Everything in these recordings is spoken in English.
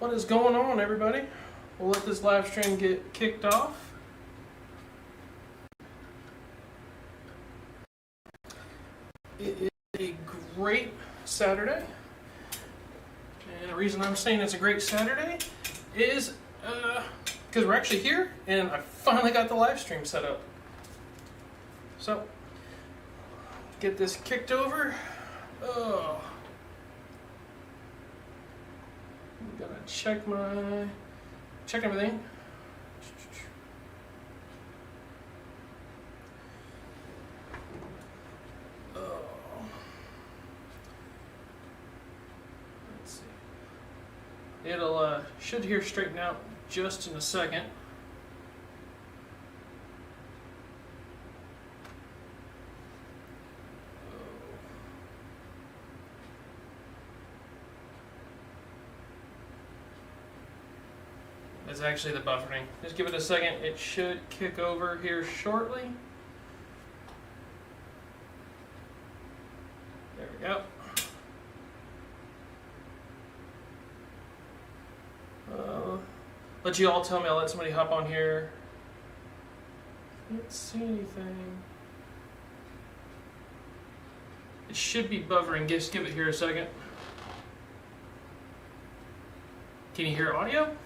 What is going on, everybody? We'll let this live stream get kicked off. It is a great Saturday. And the reason I'm saying it's a great Saturday is because we're actually here and I finally got the live stream set up. So, get this kicked over. Oh. I'm gonna check everything. Oh. Let's see. It'll should here straighten out just in a second. It's actually the buffering. Just give it a second. It should kick over here shortly. There we go. Let you all tell me. I'll let somebody hop on here. Can't see anything. It should be buffering. Just give it here a second. Can you hear audio?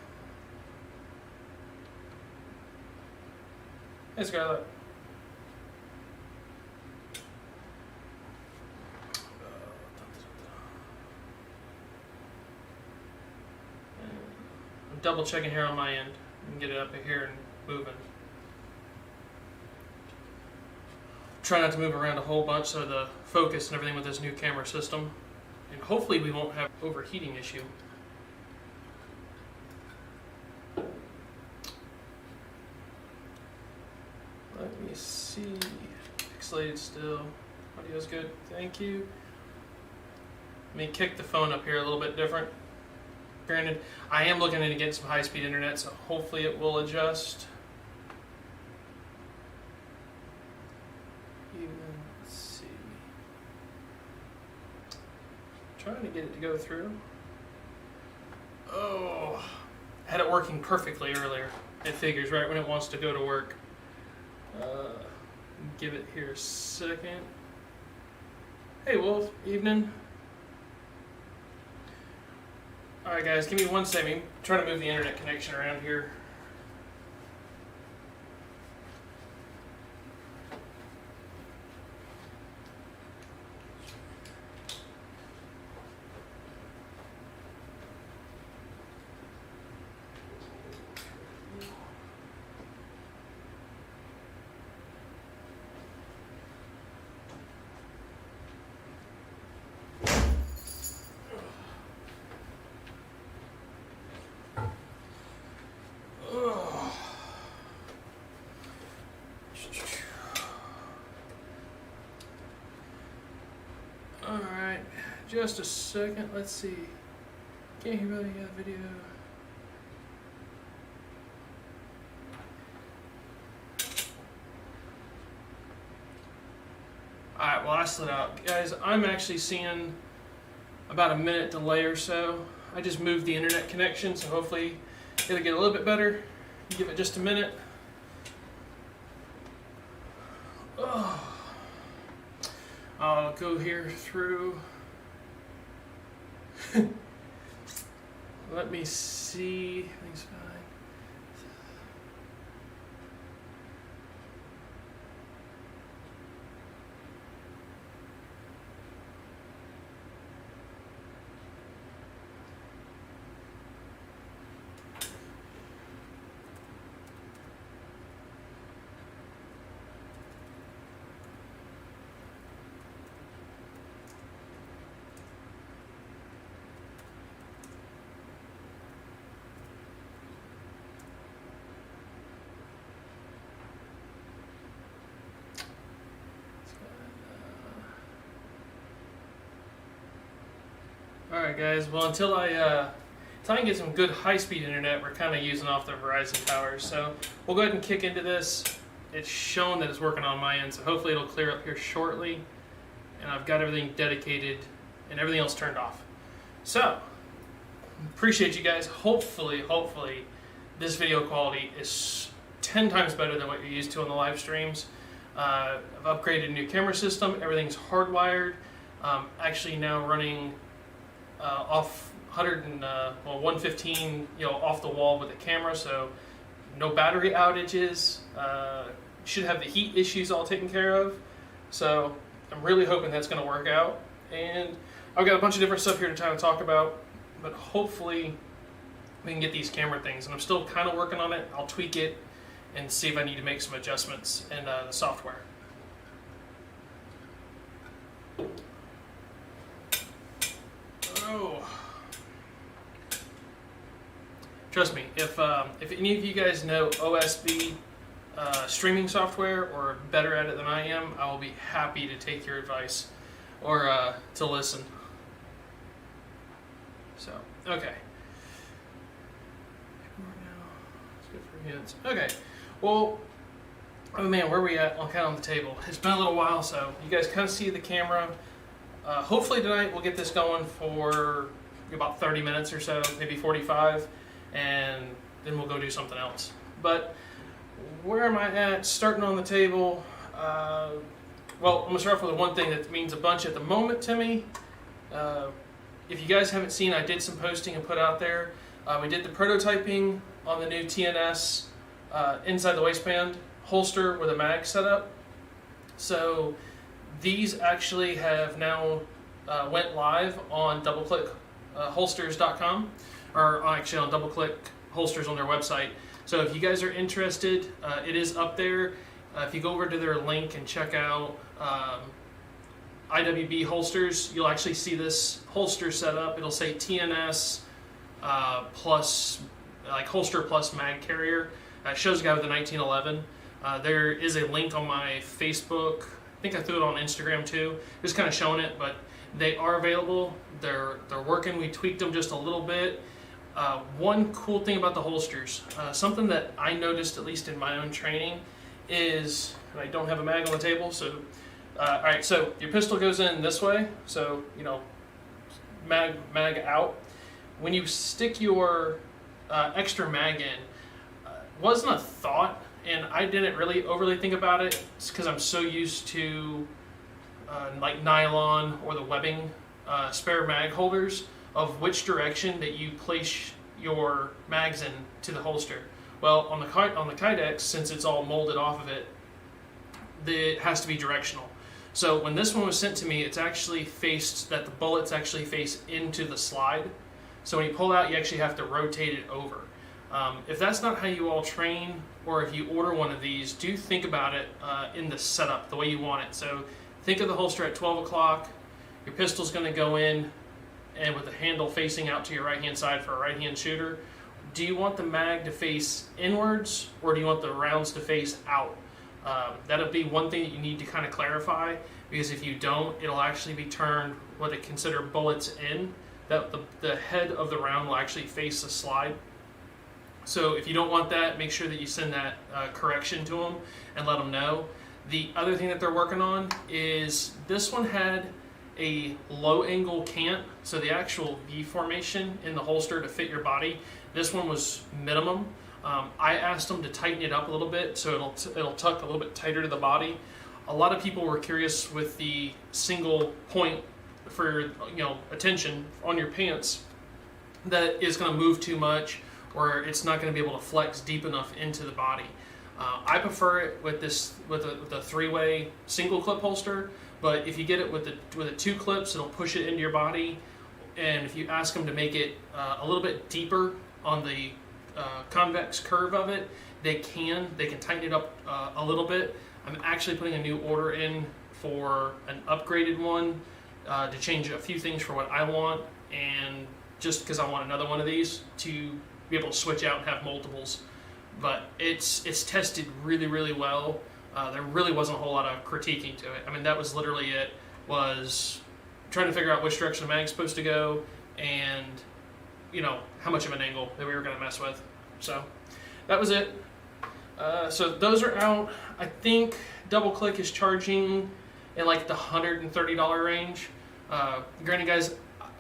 Hey, Scarlett. I'm double checking here on my end and get it up here and moving. Try not to move around a whole bunch so the focus and everything with this new camera system. And hopefully we won't have overheating issue. Let me see. Pixelated still. Audio's good. Thank you. Let me kick the phone up here a little bit different. Granted, I am looking to get some high-speed internet, so hopefully it will adjust. Let's see. Trying to get it to go through. Oh, I had it working perfectly earlier. It figures right when it wants to go to work. Give it here a second. Hey Wolf, evening. Alright guys, give me 1 second. Try to move the internet connection around here. Alright, just a second, let's see. Can't hear really got video. Alright, well I slid out. Guys, I'm actually seeing about a minute delay or so. I just moved the internet connection, so hopefully it'll get a little bit better. Give it just a minute. Oh. I'll go here through. Let me see. Everything's fine. Alright guys, well until I can get some good high-speed internet, we're kind of using off the Verizon towers. So we'll go ahead and kick into this. It's shown that it's working on my end, so hopefully it'll clear up here shortly. And I've got everything dedicated and everything else turned off. So, appreciate you guys. Hopefully this video quality is 10 times better than what you're used to on the live streams. I've upgraded a new camera system. Everything's hardwired. Actually now running off 115, off the wall with the camera, so no battery outages. Should have the heat issues all taken care of. So I'm really hoping that's going to work out. And I've got a bunch of different stuff here to try to talk about, but hopefully we can get these camera things. And I'm still kind of working on it. I'll tweak it and see if I need to make some adjustments in the software. Oh, trust me, if any of you guys know OSB streaming software or better at it than I am, I will be happy to take your advice or to listen. So, okay. Okay, well, oh man, where are we at? Kind of on the table. It's been a little while, so you guys kind of see the camera. Hopefully tonight we'll get this going for about 30 minutes or so, maybe 45, and then we'll go do something else. But where am I at? Starting on the table. Well, I'm going to start off with one thing that means a bunch at the moment to me. If you guys haven't seen, I did some posting and put out there. We did the prototyping on the new TnS inside the waistband holster with a mag setup. So these actually have now went live on doubleclickholsters.com, or actually on DoubleClick Holsters on their website. So if you guys are interested, it is up there. If you go over to their link and check out IWB holsters, you'll actually see this holster setup. It'll say TnS plus, like holster plus mag carrier. It shows a guy with a 1911. There is a link on my Facebook. I think I threw it on Instagram too. Just kind of showing it, but they are available. They're working. We tweaked them just a little bit. One cool thing about the holsters, something that I noticed at least in my own training, is, and I don't have a mag on the table, so all right. So your pistol goes in this way. So mag out. When you stick your extra mag in, wasn't a thought. And I didn't really overly think about it because I'm so used to like nylon or the webbing spare mag holders of which direction that you place your mags in to the holster. Well, on the Kydex, since it's all molded off of it, it has to be directional. So when this one was sent to me, it's actually faced that the bullets actually face into the slide. So when you pull out, you actually have to rotate it over. If that's not how you all train, or if you order one of these, do think about it in the setup, the way you want it. So think of the holster at 12 o'clock, your pistol's going to go in, and with the handle facing out to your right-hand side for a right-hand shooter. Do you want the mag to face inwards, or do you want the rounds to face out? That'll be one thing that you need to kind of clarify, because if you don't, it'll actually be turned what they consider bullets in. That the head of the round will actually face the slide. So if you don't want that, make sure that you send that correction to them and let them know. The other thing that they're working on is this one had a low angle cant, so the actual V formation in the holster to fit your body. This one was minimum. I asked them to tighten it up a little bit so it'll tuck a little bit tighter to the body. A lot of people were curious with the single point for attention on your pants that is going to move too much, or it's not going to be able to flex deep enough into the body. I prefer it with a three-way single clip holster, but if you get it with the two clips, it'll push it into your body. And if you ask them to make it a little bit deeper on the convex curve of it, they can tighten it up a little bit. I'm actually putting a new order in for an upgraded one to change a few things for what I want, and just because I want another one of these to be able to switch out and have multiples. But it's tested really, really well. There really wasn't a whole lot of critiquing to it. I mean, that was literally it, was trying to figure out which direction the mag's supposed to go, and how much of an angle that we were going to mess with. So that was it. So those are out. I think DoubleClick is charging in like the $130 range. Granted, guys,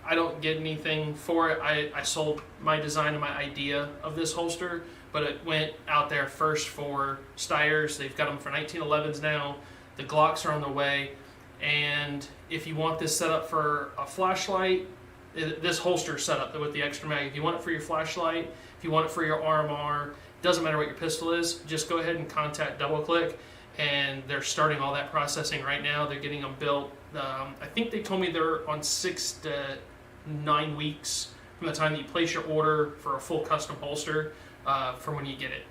I don't get anything for it. I sold my design and my idea of this holster, but it went out there first for Steyrs. They've got them for 1911s now. The Glocks are on the way. And if you want this set up for a flashlight, this holster setup with the extra mag, if you want it for your flashlight, if you want it for your RMR, doesn't matter what your pistol is, just go ahead and contact DoubleClick, and they're starting all that processing right now. They're getting them built. I think they told me they're on 6 to 9 weeks from the time that you place your order for a full custom holster from when you get it.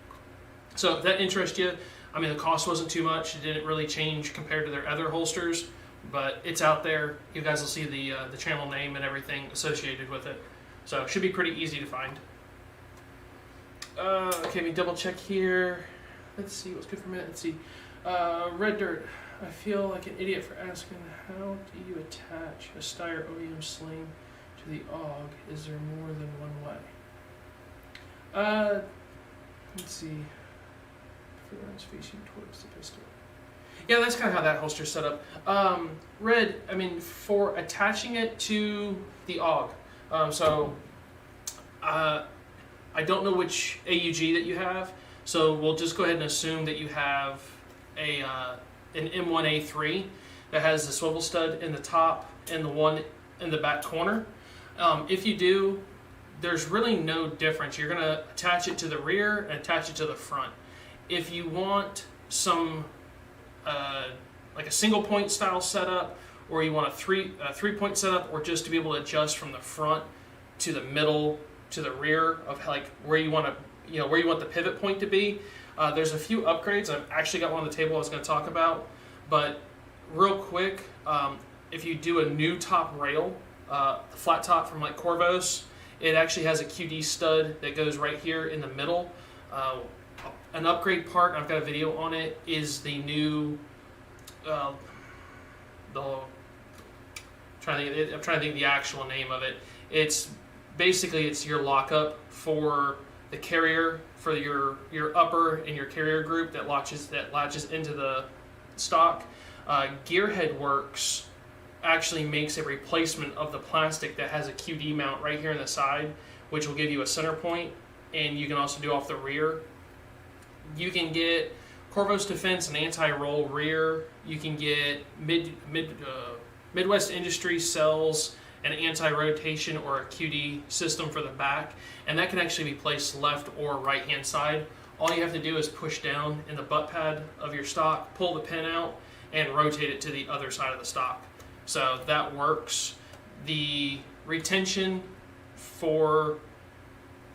So if that interests you, I mean, the cost wasn't too much. It didn't really change compared to their other holsters, but it's out there. You guys will see the channel name and everything associated with it. So it should be pretty easy to find. Okay, let me double check here. Let's see what's good for a minute. Let's see. Red Dirt. I feel like an idiot for asking, how do you attach a Steyr OEM sling to the AUG? Is there more than one way? Let's see. Runs facing towards the pistol. Yeah, that's kind of how that holster's set up. Red, I mean, for attaching it to the AUG. I don't know which AUG that you have, so we'll just go ahead and assume that you have an M1A3 that has the swivel stud in the top and the one in the back corner. If you do, there's really no difference. You're going to attach it to the rear and attach it to the front. If you want some like a single point style setup, or you want a three point setup, or just to be able to adjust from the front to the middle to the rear of like where you want to, where you want the pivot point to be, there's a few upgrades. I've actually got one on the table I was going to talk about, but real quick, if you do a new top rail, the flat top from like Corvos, it actually has a QD stud that goes right here in the middle. An upgrade part, I've got a video on it, is the new, I'm trying to think the actual name of it. It's basically, it's your lockup for the carrier, for your upper and your carrier group that latches into the stock. Gearhead Works actually makes a replacement of the plastic that has a QD mount right here in the side, which will give you a center point, and you can also do off the rear. You can get Corvos Defense and anti-roll rear. You can get Midwest Industries sells an anti-rotation or a QD system for the back, and that can actually be placed left or right hand side. All you have to do is push down in the butt pad of your stock, pull the pin out, and rotate it to the other side of the stock. So that works. The retention from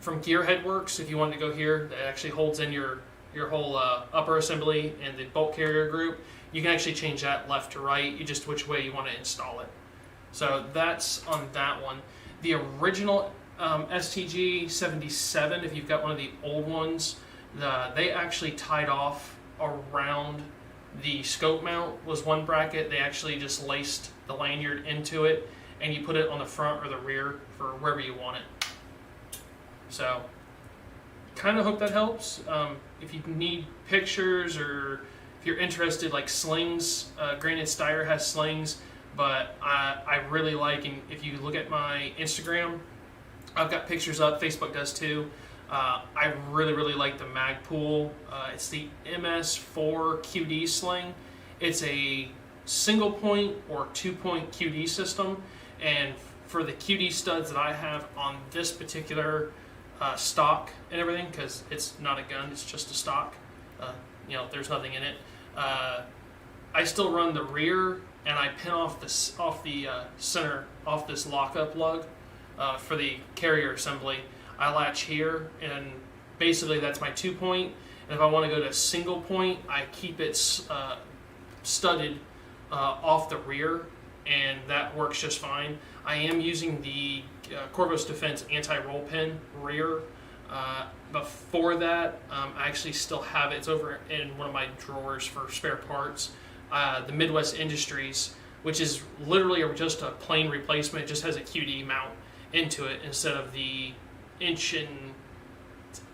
Gearhead Works, if you want to go here, that actually holds in your whole upper assembly and the bolt carrier group, you can actually change that left to right. You just which way you want to install it. So that's on that one. The original STG 77, if you've got one of the old ones, they actually tied off around the scope mount was one bracket. They actually just laced the lanyard into it, and you put it on the front or the rear for wherever you want it. So kind of hope that helps. If you need pictures, or if you're interested, like slings, granted Steyr has slings, but I really like, and if you look at my Instagram, I've got pictures up, Facebook does too. I really like the Magpool. It's the MS4 QD sling. It's a single point or 2-point QD system, and for the QD studs that I have on this particular stock and everything, because it's not a gun, it's just a stock, there's nothing in it, I still run the rear, and I pin off the center off this lockup lug for the carrier assembly. I latch here, and basically that's my 2-point, and if I want to go to single point, I keep it studded off the rear, and that works just fine. I am using the Corvos Defense anti-roll pin rear. Before that, I actually still have it. It's over in one of my drawers for spare parts. The Midwest Industries, which is literally just a plain replacement. It just has a QD mount into it instead of the inch and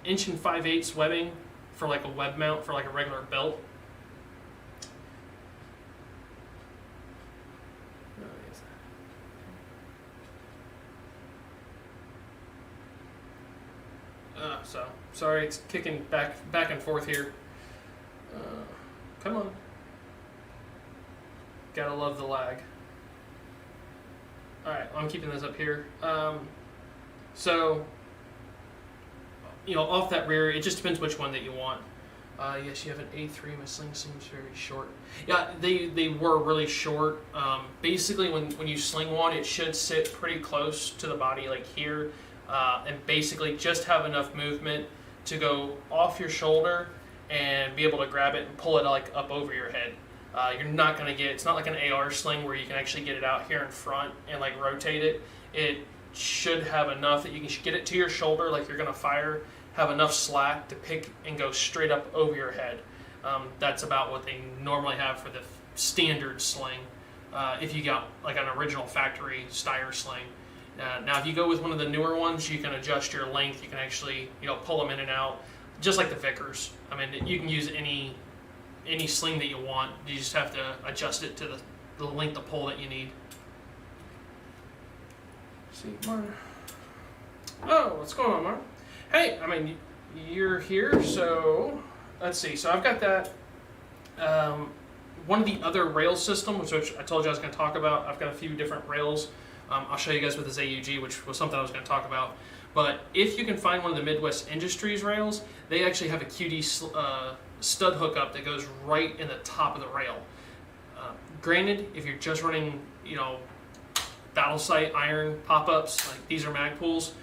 5/8 webbing for like a web mount for like a regular belt. So sorry, it's kicking back and forth here. Come on. Gotta love the lag. All right, I'm keeping this up here. So, off that rear, it just depends which one that you want. Yes, you have an A3. My sling seems very short. Yeah, they were really short. Basically, when you sling one, it should sit pretty close to the body, like here, and basically just have enough movement to go off your shoulder and be able to grab it and pull it like up over your head. You're not going to get, it's not like an AR sling where you can actually get it out here in front and like rotate it. It should have enough that you can get it to your shoulder like you're going to fire, have enough slack to pick and go straight up over your head. That's about what they normally have for the standard sling. If you got like an original factory Steyr sling. Now if you go with one of the newer ones, you can adjust your length. You can actually pull them in and out, just like the Vickers. I mean, you can use any sling that you want. You just have to adjust it to the length of pull that you need. See, Mark. Oh, what's going on, Mark? Hey, I mean, you're here, so let's see. So I've got that. One of the other rail systems, which I told you I was going to talk about, I've got a few different rails. I'll show you guys with this AUG, which was something I was going to talk about. But if you can find one of the Midwest Industries rails, they actually have a QD stud hookup that goes right in the top of the rail. Granted, if you're just running, battle sight iron pop-ups, like these are mag pulls,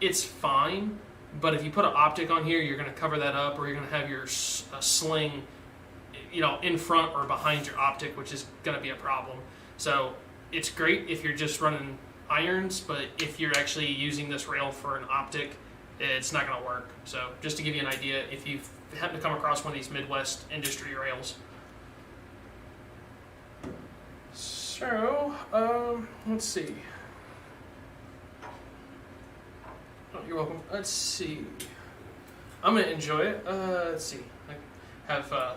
it's fine. But if you put an optic on here, you're going to cover that up, or you're going to have your sling, in front or behind your optic, which is going to be a problem. So it's great if you're just running irons, but if you're actually using this rail for an optic, it's not going to work. So just to give you an idea, if you happen to come across one of these Midwest Industry rails. So, let's see. Oh, you're welcome. Let's see. I'm going to enjoy it. Let's see. I have a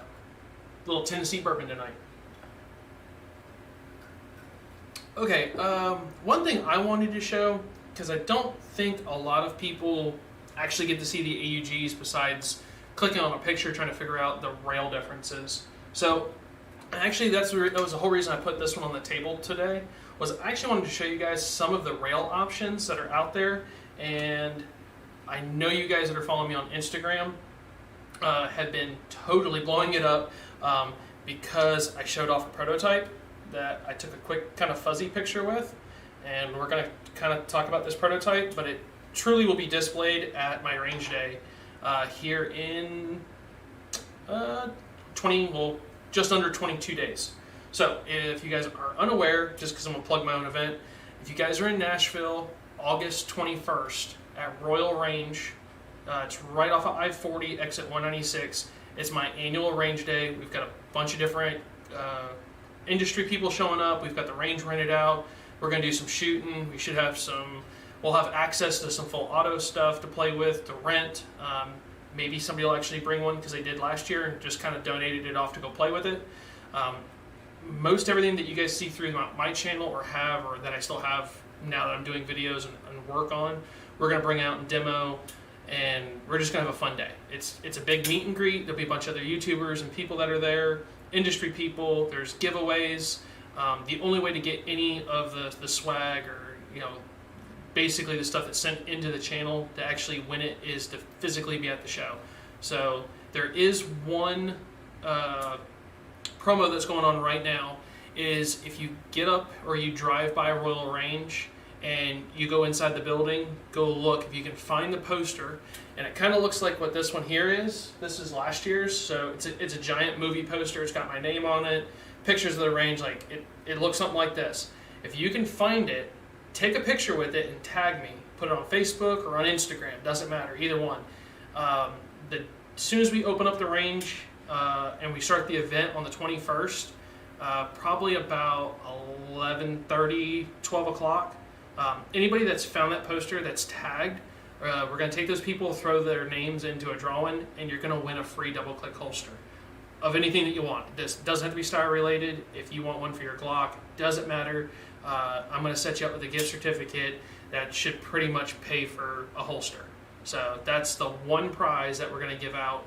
little Tennessee bourbon tonight. Okay, one thing I wanted to show, because I don't think a lot of people actually get to see the AUGs besides clicking on a picture trying to figure out the rail differences. So actually that was the whole reason I put this one on the table today, was I actually wanted to show you guys some of the rail options that are out there. And I know you guys that are following me on Instagram have been totally blowing it up because I showed off a prototype that I took a quick kind of fuzzy picture with, and we're going to kind of talk about this prototype, but it truly will be displayed at my range day here in just under 22 days. So if you guys are unaware, just because I'm going to plug my own event, if you guys are in Nashville, August 21st at Royal Range, it's right off of I-40, exit 196. It's my annual range day. We've got a bunch of different industry people showing up. We've got the range rented out. We're going to do some shooting. We'll have access to some full auto stuff to play with, to rent. Maybe somebody will actually bring one, because they did last year and just kind of donated it off to go play with it. Most everything that you guys see through my channel or that I still have now that I'm doing videos and work on, we're going to bring out and demo, and we're just going to have a fun day. It's a big meet and greet. There'll be a bunch of other YouTubers and people that are there, industry people. There's giveaways. The only way to get any of the swag or basically the stuff that's sent into the channel to actually win it is to physically be at the show. So there is one promo that's going on right now, is if you get up or you drive by Royal Range and you go inside the building, go look if you can find the poster, and it kind of looks like what this one here is. This is last year's, so it's a giant movie poster. It's got my name on it, pictures of the range, like it looks something like this. If you can find it, take a picture with it and tag me. Put it on Facebook or on Instagram, doesn't matter, either one. As soon as we open up the range and we start the event on the 21st, probably about 11:30, 12 o'clock, anybody that's found that poster that's tagged, we're going to take those people, throw their names into a drawing, and you're going to win a free double-click holster of anything that you want. This doesn't have to be Steyr related. If you want one for your Glock, doesn't matter. I'm going to set you up with a gift certificate that should pretty much pay for a holster. So that's the one prize that we're going to give out.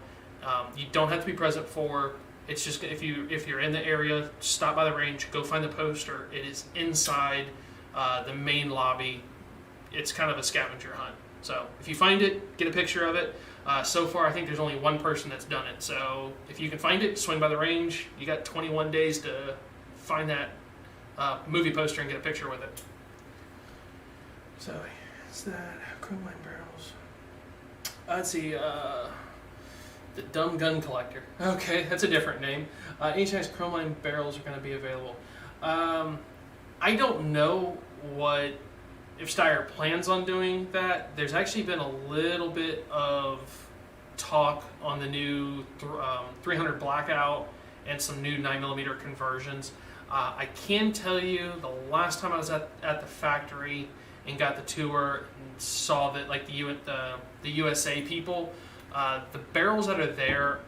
You don't have to be present for. It's just if you're in the area, stop by the range, go find the poster. It is inside the main lobby. It's kind of a scavenger hunt. So if you find it, get a picture of it. So far, I think there's only one person that's done it. So if you can find it, swing by the range. You got 21 days to find that movie poster and get a picture with it. So it's that chrome line barrels. Let's see. The Dumb Gun Collector. Okay, that's a different name. HI's chrome line barrels are going to be available. I don't know if Steyr plans on doing that. There's actually been a little bit of talk on the new 300 Blackout and some new 9mm conversions. I can tell you the last time I was at the factory and got the tour and saw that like the USA people, the barrels that are there,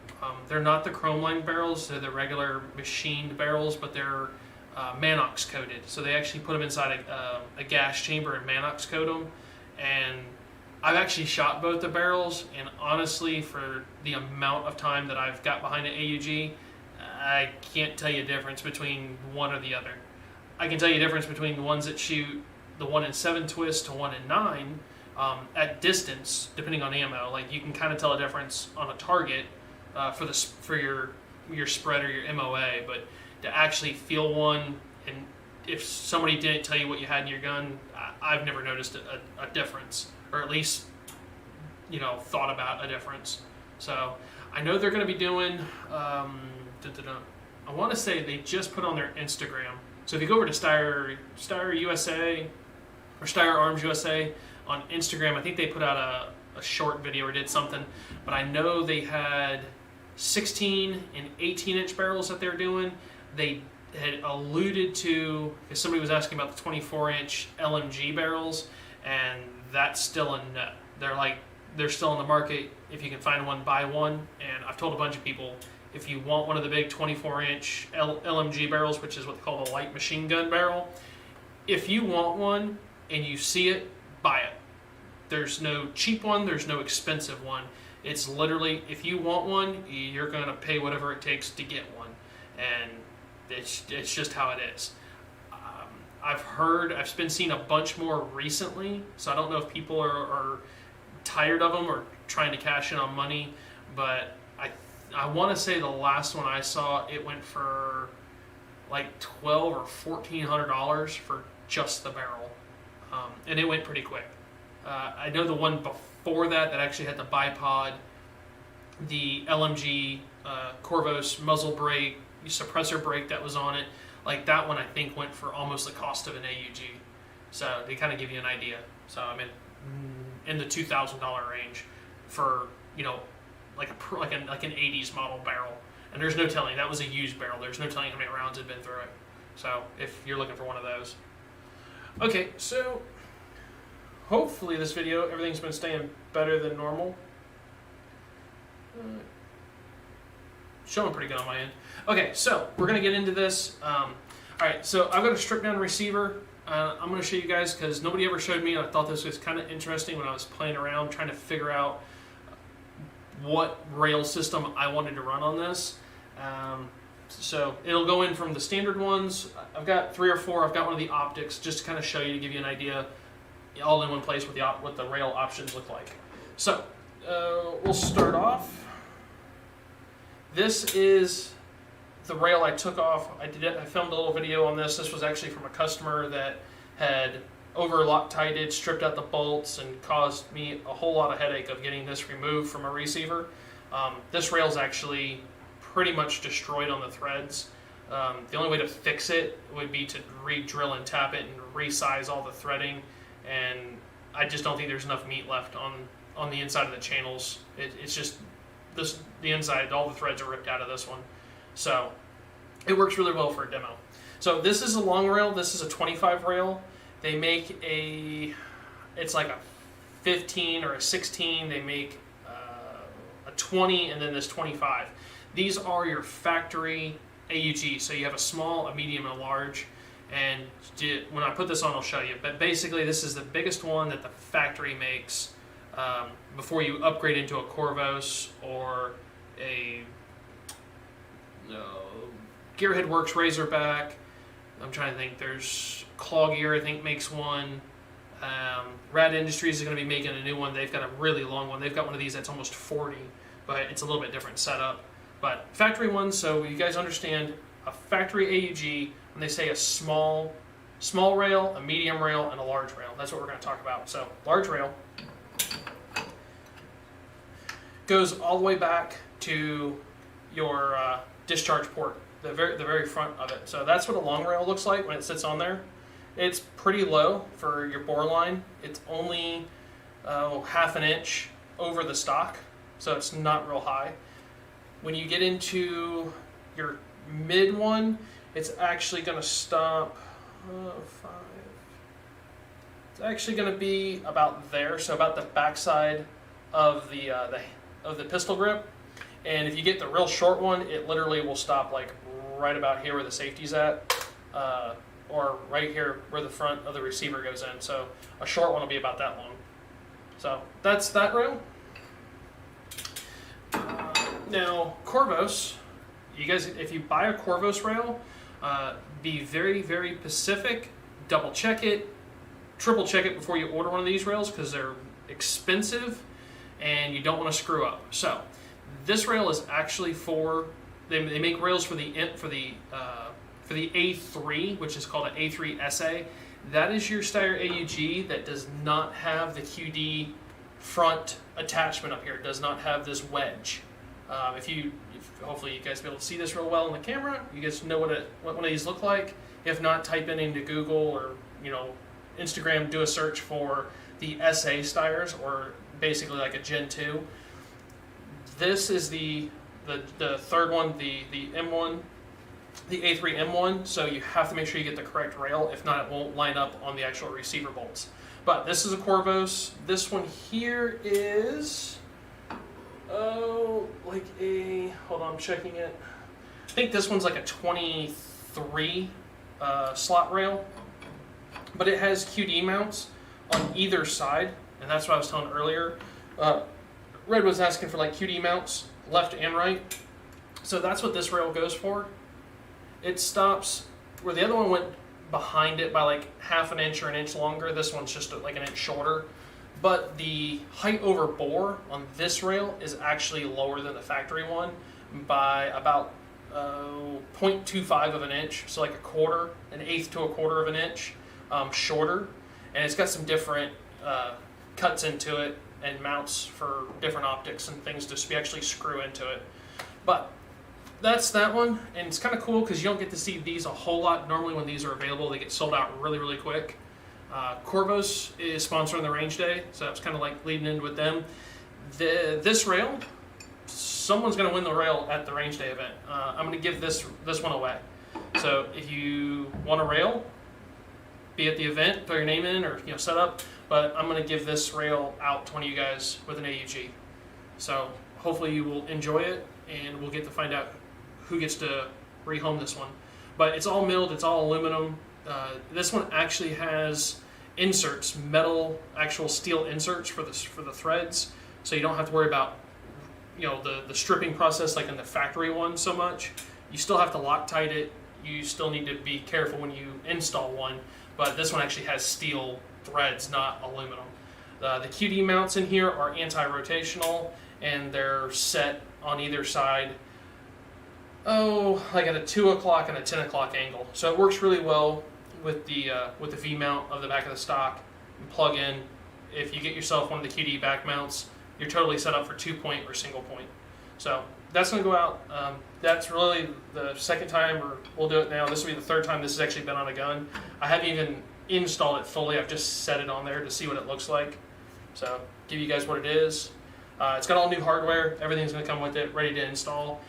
they're not the chrome line barrels, they're the regular machined barrels, but they're Manox coated. So they actually put them inside a gas chamber and Manox coat them. And I've actually shot both the barrels, and honestly, for the amount of time that I've got behind an AUG, I can't tell you a difference between one or the other. I can tell you a difference between the ones that shoot the 1 in 7 twist to 1 in 9 at distance, depending on ammo. Like you can kind of tell a difference on a target for your spread or your MOA, but to actually feel one, and if somebody didn't tell you what you had in your gun, I've never noticed a difference, or at least thought about a difference. So I know they're going to be doing. I want to say they just put on their Instagram. So if you go over to Steyr USA or Steyr Arms USA on Instagram, I think they put out a short video or did something. But I know they had 16 and 18-inch barrels that they're doing. They had alluded to, if somebody was asking about the 24-inch LMG barrels, and that's still a no. They're still in the market. If you can find one, buy one. And I've told a bunch of people, if you want one of the big 24-inch LMG barrels, which is what they call the light machine gun barrel, if you want one and you see it, buy it. There's no cheap one, there's no expensive one. It's literally, if you want one, you're going to pay whatever it takes to get one. And it's just how it is. I've been seeing a bunch more recently, so I don't know if people are tired of them or trying to cash in on money, but I want to say the last one I saw, it went for like $1,200 or $1,400 for just the barrel, and it went pretty quick. I know the one before that actually had the bipod, the LMG Corvos muzzle brake, suppressor brake that was on it. Like that one I think went for almost the cost of an AUG. So they kind of give you an idea. So I mean, in the $2,000 range for like an 80s model barrel. And there's no telling, that was a used barrel. There's no telling how many rounds had been through it. So if you're looking for one of those. Okay, so hopefully this video, everything's been staying better than normal. Showing pretty good on my end. Okay, so we're going to get into this. Alright, so I've got a stripped down receiver. I'm going to show you guys because nobody ever showed me, and I thought this was kind of interesting when I was playing around trying to figure out what rail system I wanted to run on this. So it'll go in from the standard ones. I've got 3 or 4. I've got one of the optics just to kind of show you, to give you an idea, all in one place, what the rail options look like. So we'll start off. This is the rail I took off. I filmed a little video on this. This was actually from a customer that had over-Loctited, stripped out the bolts, and caused me a whole lot of headache of getting this removed from a receiver. This rail's actually pretty much destroyed on the threads. The only way to fix it would be to re-drill and tap it and resize all the threading, and I just don't think there's enough meat left on the inside of the channels. It's just the inside, all the threads are ripped out of this one. So it works really well for a demo. So this is a long rail. This is a 25 rail. They make it's like a 15 or a 16. They make a 20 and then this 25. These are your factory AUG. So you have a small, a medium, and a large. And when I put this on, I'll show you. But basically, this is the biggest one that the factory makes before you upgrade into a Corvos or a Gearhead Works Razorback. I'm trying to think. There's Claw Gear, I think, makes one. Rad Industries is going to be making a new one. They've got a really long one. They've got one of these that's almost 40, but it's a little bit different setup. But factory ones, so you guys understand a factory AUG, when they say a small rail, a medium rail, and a large rail. That's what we're going to talk about. So large rail goes all the way back to your discharge port, the very front of it. So that's what a long rail looks like when it sits on there. It's pretty low for your bore line. It's only half an inch over the stock, so it's not real high. When you get into your mid one, it's actually going to stop. It's actually going to be about there, so about the backside of the pistol grip. And if you get the real short one, it literally will stop like right about here where the safety's at, or right here where the front of the receiver goes in. So a short one will be about that long. So that's that rail. Now Corvos, you guys, if you buy a Corvos rail, be very, very specific. Double check it, triple check it before you order one of these rails, because they're expensive and you don't want to screw up. So this rail is actually for they make rails for the A3, which is called an A3 SA. That is your Steyr AUG that does not have the QD front attachment up here. It does not have this wedge. Hopefully you guys will be able to see this real well in the camera. You guys know what one of these look like. If not, type in into Google or Instagram, do a search for the SA Steyrs, or basically like a Gen 2. This is the third one, the M1, the A3 M1. So you have to make sure you get the correct rail. If not, it won't line up on the actual receiver bolts. But this is a Corvos. This one here is hold on, I'm checking it. I think this one's like a 23 slot rail, but it has QD mounts on either side, and that's what I was telling earlier. Red was asking for like QD mounts left and right, so that's what this rail goes for. It stops where the other one went behind it by like half an inch or an inch longer. This one's just like an inch shorter, but the height over bore on this rail is actually lower than the factory one by about 0.25 of an inch, so like an eighth to a quarter of an inch shorter, and it's got some different cuts into it and mounts for different optics and things to actually screw into it. But that's that one, and it's kind of cool because you don't get to see these a whole lot. Normally when these are available, they get sold out really, really quick. Corvos is sponsoring the range day, so it's kind of like leading in with them. This rail, someone's going to win the rail at the range day event. I'm going to give this one away. So if you want a rail, be at the event, throw your name in, or set up. But I'm going to give this rail out to one of you guys with an AUG. So hopefully you will enjoy it, and we'll get to find out who gets to rehome this one. But it's all milled, it's all aluminum. This one actually has inserts, metal, actual steel inserts for the threads, so you don't have to worry about the stripping process like in the factory one so much. You still have to Loctite it. You still need to be careful when you install one, but this one actually has steel threads, not aluminum. The QD mounts in here are anti-rotational, and they're set on either side, like at a 2 o'clock and a 10 o'clock angle. So it works really well with the V mount of the back of the stock and plug in. If you get yourself one of the QD back mounts, you're totally set up for 2-point or single point. So that's going to go out. That's really the second time, or we'll do it now. This will be the third time this has actually been on a gun. I haven't even installed it fully. I've just set it on there to see what it looks like. So give you guys what it is. It's got all new hardware. Everything's going to come with it, ready to install.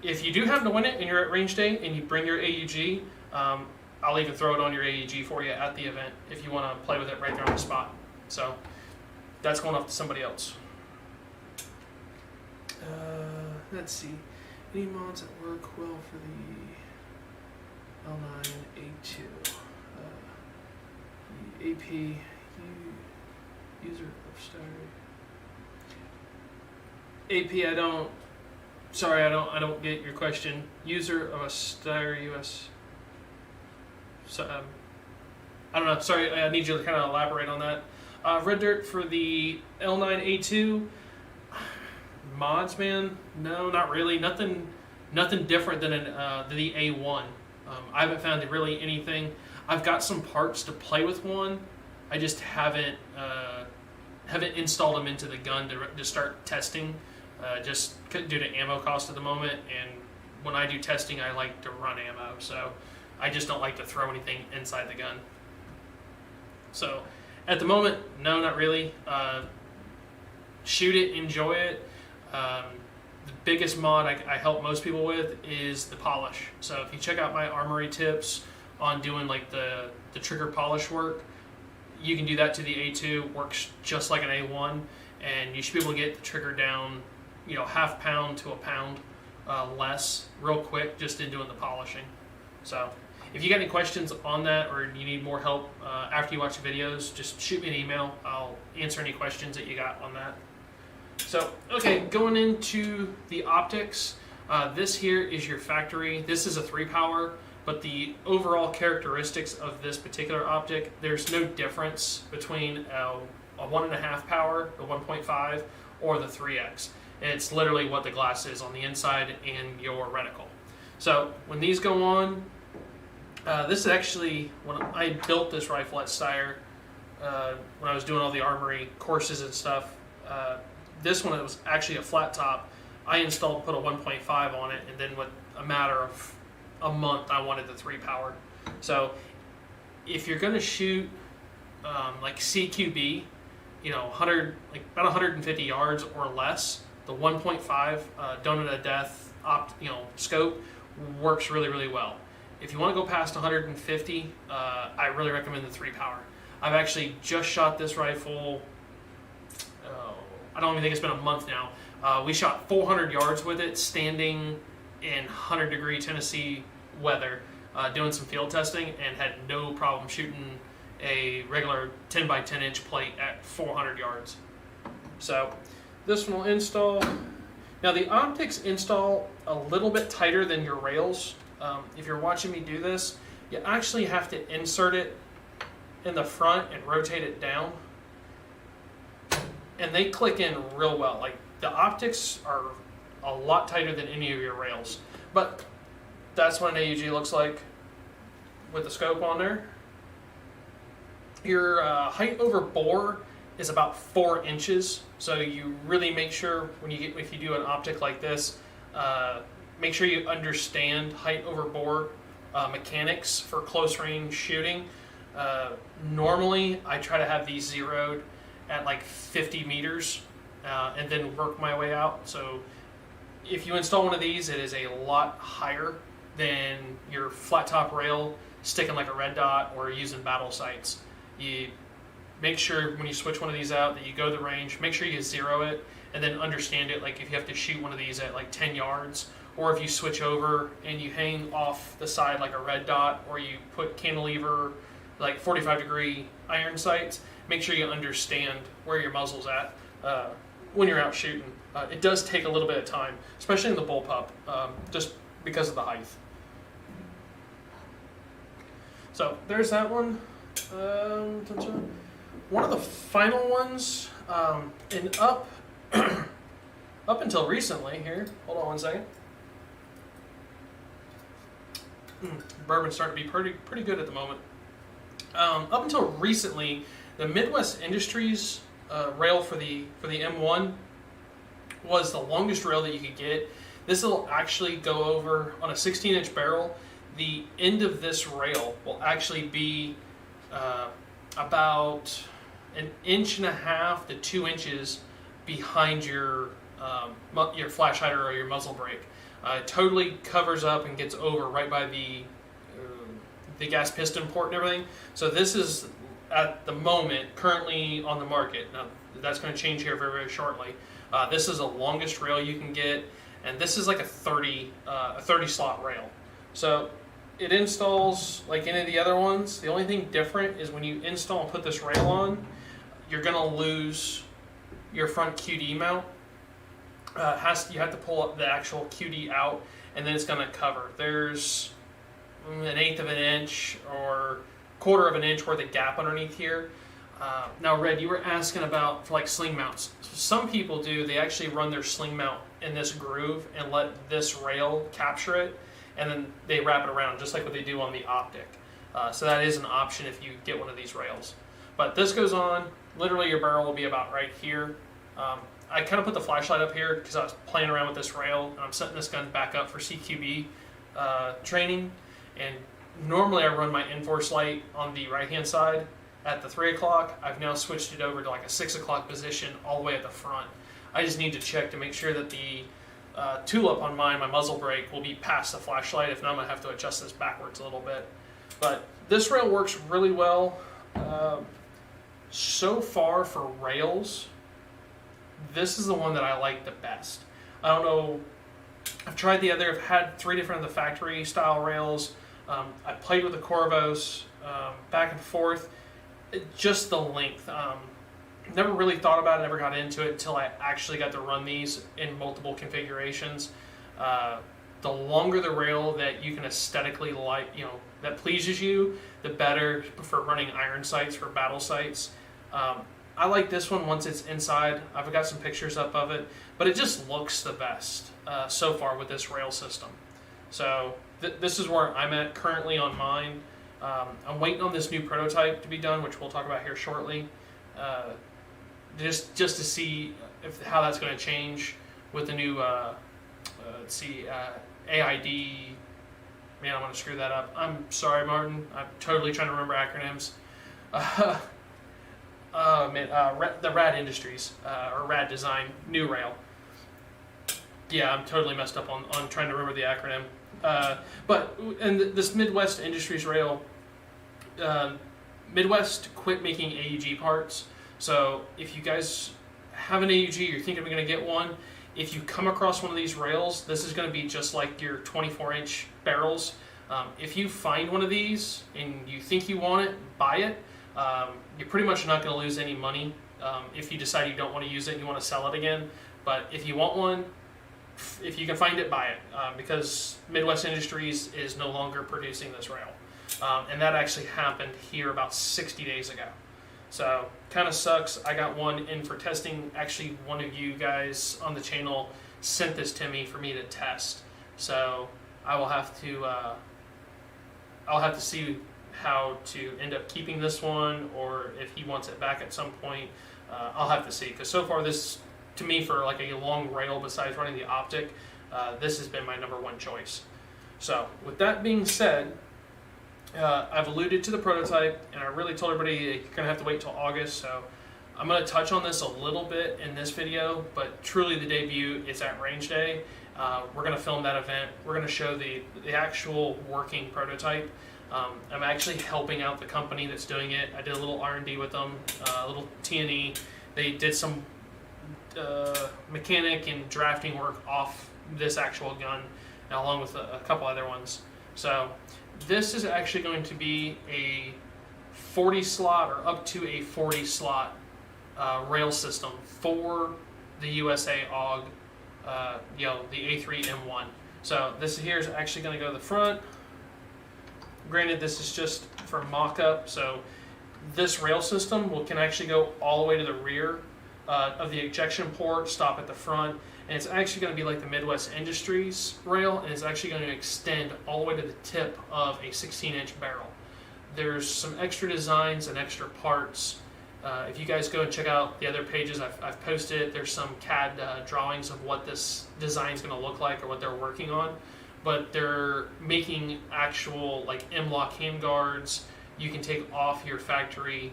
If you do happen to win it and you're at range day and you bring your AUG, I'll even throw it on your AUG for you at the event if you want to play with it right there on the spot. So that's going off to somebody else. Let's see. Any mods that work well for the L9 A2? The AP. User of Steyr. AP, I don't get your question. User of a Steyr US. So, I don't know. Sorry, I need you to kind of elaborate on that. Red Dirt for the L9A2 mods, man. No, not really. Nothing different than the A1. I haven't found really anything. I've got some parts to play with one. I just haven't installed them into the gun to start testing. Just due to ammo cost at the moment, and when I do testing, I like to run ammo, so I just don't like to throw anything inside the gun. So at the moment, no, not really. Shoot it, enjoy it. The biggest mod I help most people with is the polish. So if you check out my armory tips on doing like the trigger polish work, you can do that to the A2. Works just like an A1, and you should be able to get the trigger down, half pound to a pound less real quick just in doing the polishing. So if you got any questions on that, or you need more help after you watch the videos, just shoot me an email. I'll answer any questions that you got on that. So, okay, going into the optics, this here is your factory. This is a 3-power, but the overall characteristics of this particular optic, there's no difference between a 1.5 power, the 1.5, or the 3X. It's literally what the glass is on the inside and your reticle. So when these go on, this is actually when I built this rifle at Steyer, when I was doing all the armory courses and stuff. This one, it was actually a flat top. I put a 1.5 on it, and then with a matter of a month, I wanted the 3-power. So if you're going to shoot like CQB, about 150 yards or less, the 1.5 donut of death scope works really, really well. If you want to go past 150, I really recommend the 3-power. I've actually just shot this rifle. I don't even think it's been a month now. We shot 400 yards with it, standing in 100-degree Tennessee weather, doing some field testing, and had no problem shooting a regular 10 by 10 inch plate at 400 yards. So this one will install. Now the optics install a little bit tighter than your rails. If you're watching me do this, you actually have to insert it in the front and rotate it down. And they click in real well. Like, the optics are a lot tighter than any of your rails. But that's what an AUG looks like with the scope on there. Your height over bore is about 4 inches. So you really make sure if you do an optic like this, make sure you understand height over bore mechanics for close range shooting. Normally, I try to have these zeroed at like 50 meters and then work my way out. So if you install one of these, it is a lot higher than your flat top rail sticking like a red dot or using battle sights. You make sure when you switch one of these out that you go to the range, make sure you zero it, and then understand it. Like if you have to shoot one of these at like 10 yards, or if you switch over and you hang off the side like a red dot, or you put cantilever like 45-degree iron sights, make sure you understand where your muzzle's at when you're out shooting. It does take a little bit of time, especially in the bullpup, just because of the height. So there's that one. One of the final ones, and up until recently here, hold on one second. Bourbon's starting to be pretty good at the moment. Up until recently, the Midwest Industries rail for the M1 was the longest rail that you could get. This will actually go over on a 16-inch barrel. The end of this rail will actually be about 1.5 to 2 inches behind your flash hider or your muzzle brake. It totally covers up and gets over right by the gas piston port and everything. So this is at the moment currently on the market. Now that's going to change here very, very shortly. This is the longest rail you can get, and this is like a 30 slot rail. So it installs like any of the other ones. The only thing different is when you install and put this rail on, you're going to lose your front QD mount. You have to pull up the actual QD out, and then it's going to cover. There's an 1/8 of an inch or 1/4 of an inch worth of gap underneath here. Now, Red, you were asking about for like sling mounts. Some people do, they actually run their sling mount in this groove and let this rail capture it, and then they wrap it around, just like what they do on the optic. So that is an option if you get one of these rails. But this goes on, literally your barrel will be about right here. I kind of put the flashlight up here because I was playing around with this rail, and I'm setting this gun back up for CQB training. And normally I run my Enforce light on the right-hand side at the 3 o'clock. I've now switched it over to like a 6 o'clock position all the way at the front. I just need to check to make sure that the tulip on mine, my muzzle brake, will be past the flashlight. If not, I'm going to have to adjust this backwards a little bit. But this rail works really well. So far for rails, this is the one that I like the best. I don't know, I've tried the other, I've had 3 different of the factory style rails. I played with the Corvos back and forth. Just the length. Never really thought about it, never got into it until I actually got to run these in multiple configurations. The longer the rail that you can aesthetically like, that pleases you, the better for running iron sights, for battle sights. I like this one once it's inside. I've got some pictures up of it, but it just looks the best so far with this rail system. So this is where I'm at currently on mine. I'm waiting on this new prototype to be done, which we'll talk about here shortly. Just to see how that's going to change with the new AID. Man, I'm going to screw that up. I'm sorry, Martin. I'm totally trying to remember acronyms. The Rad Industries or Rad Design new rail. Yeah, I'm totally messed up on trying to remember the acronym. And this Midwest Industries rail, Midwest quit making AUG parts. So if you guys have an AUG, you're thinking of going to get one, if you come across one of these rails, this is going to be just like your 24-inch barrels. If you find one of these and you think you want it, buy it. You're pretty much not going to lose any money if you decide you don't want to use it and you want to sell it again. But if you want one, if you can find it, buy it, because Midwest Industries is no longer producing this rail. And that actually happened here about 60 days ago. So kind of sucks. I got one in for testing. Actually, one of you guys on the channel sent this to me for me to test. So I will have to I'll have to see how to end up keeping this one, or if he wants it back at some point. I'll have to see, because so far this, to me, for like a long rail besides running the optic, this has been my #1 choice. So with that being said, I've alluded to the prototype, and I really told everybody you're going to have to wait till August, so I'm going to touch on this a little bit in this video, but truly the debut is at Range Day. We're going to film that event. We're going to show the actual working prototype. I'm actually helping out the company that's doing it. I did a little R&D with them, a little T&E. They did some mechanic and drafting work off this actual gun, along with a couple other ones. So this is actually going to be a 40 slot or up to a 40 slot rail system for the USA AUG, the A3M1. So this here is actually going to go to the front. Granted, this is just for mock-up, so this rail system can actually go all the way to the rear of the ejection port, stop at the front, and it's actually going to be like the Midwest Industries rail, and it's actually going to extend all the way to the tip of a 16-inch barrel. There's some extra designs and extra parts. If you guys go and check out the other pages I've posted, there's some CAD drawings of what this design is going to look like or what they're working on. But they're making actual like M-lock handguards. You can take off your factory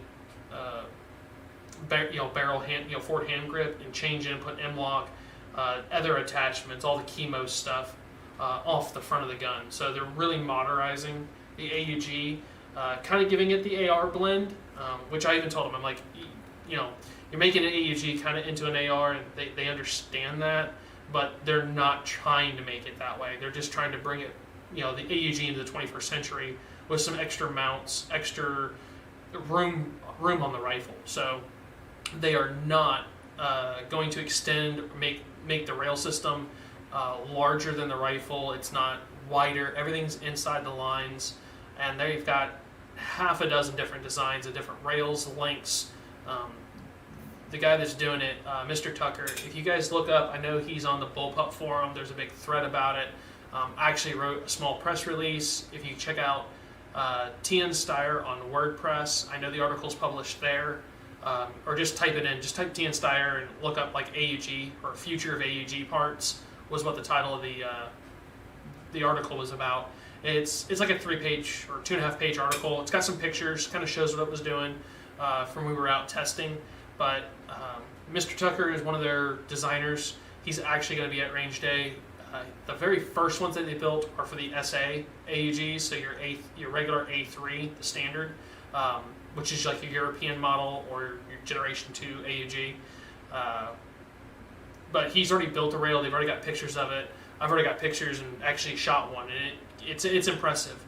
barrel hand, Ford hand grip, and change it and put M-lock, other attachments, all the chemo stuff off the front of the gun. So they're really modernizing the AUG, kind of giving it the AR blend, which I even told them, I'm like, you're making an AUG kind of into an AR, and they understand that. But they're not trying to make it that way. They're just trying to bring it, the AUG into the 21st century with some extra mounts, extra room on the rifle. So they are not going to extend or make the rail system larger than the rifle. It's not wider. Everything's inside the lines, and they've got half a dozen different designs of different rails, lengths. The guy that's doing it, Mr. Tucker, if you guys look up, I know he's on the Bullpup forum. There's a big thread about it. I actually wrote a small press release. If you check out TnSteyr on WordPress, I know the article's published there. Or just type it in. Just type TnSteyr and look up like AUG or Future of AUG Parts was what the title of the article was about. It's like a 3-page or 2.5-page article. It's got some pictures, kind of shows what it was doing from when we were out testing. But Mr. Tucker is one of their designers. He's actually going to be at Range Day. The very first ones that they built are for the SA AUGs, so your regular A3, the standard, which is like your European model or your Generation 2 AUG. But he's already built a rail. They've already got pictures of it. I've already got pictures and actually shot one, and it's impressive.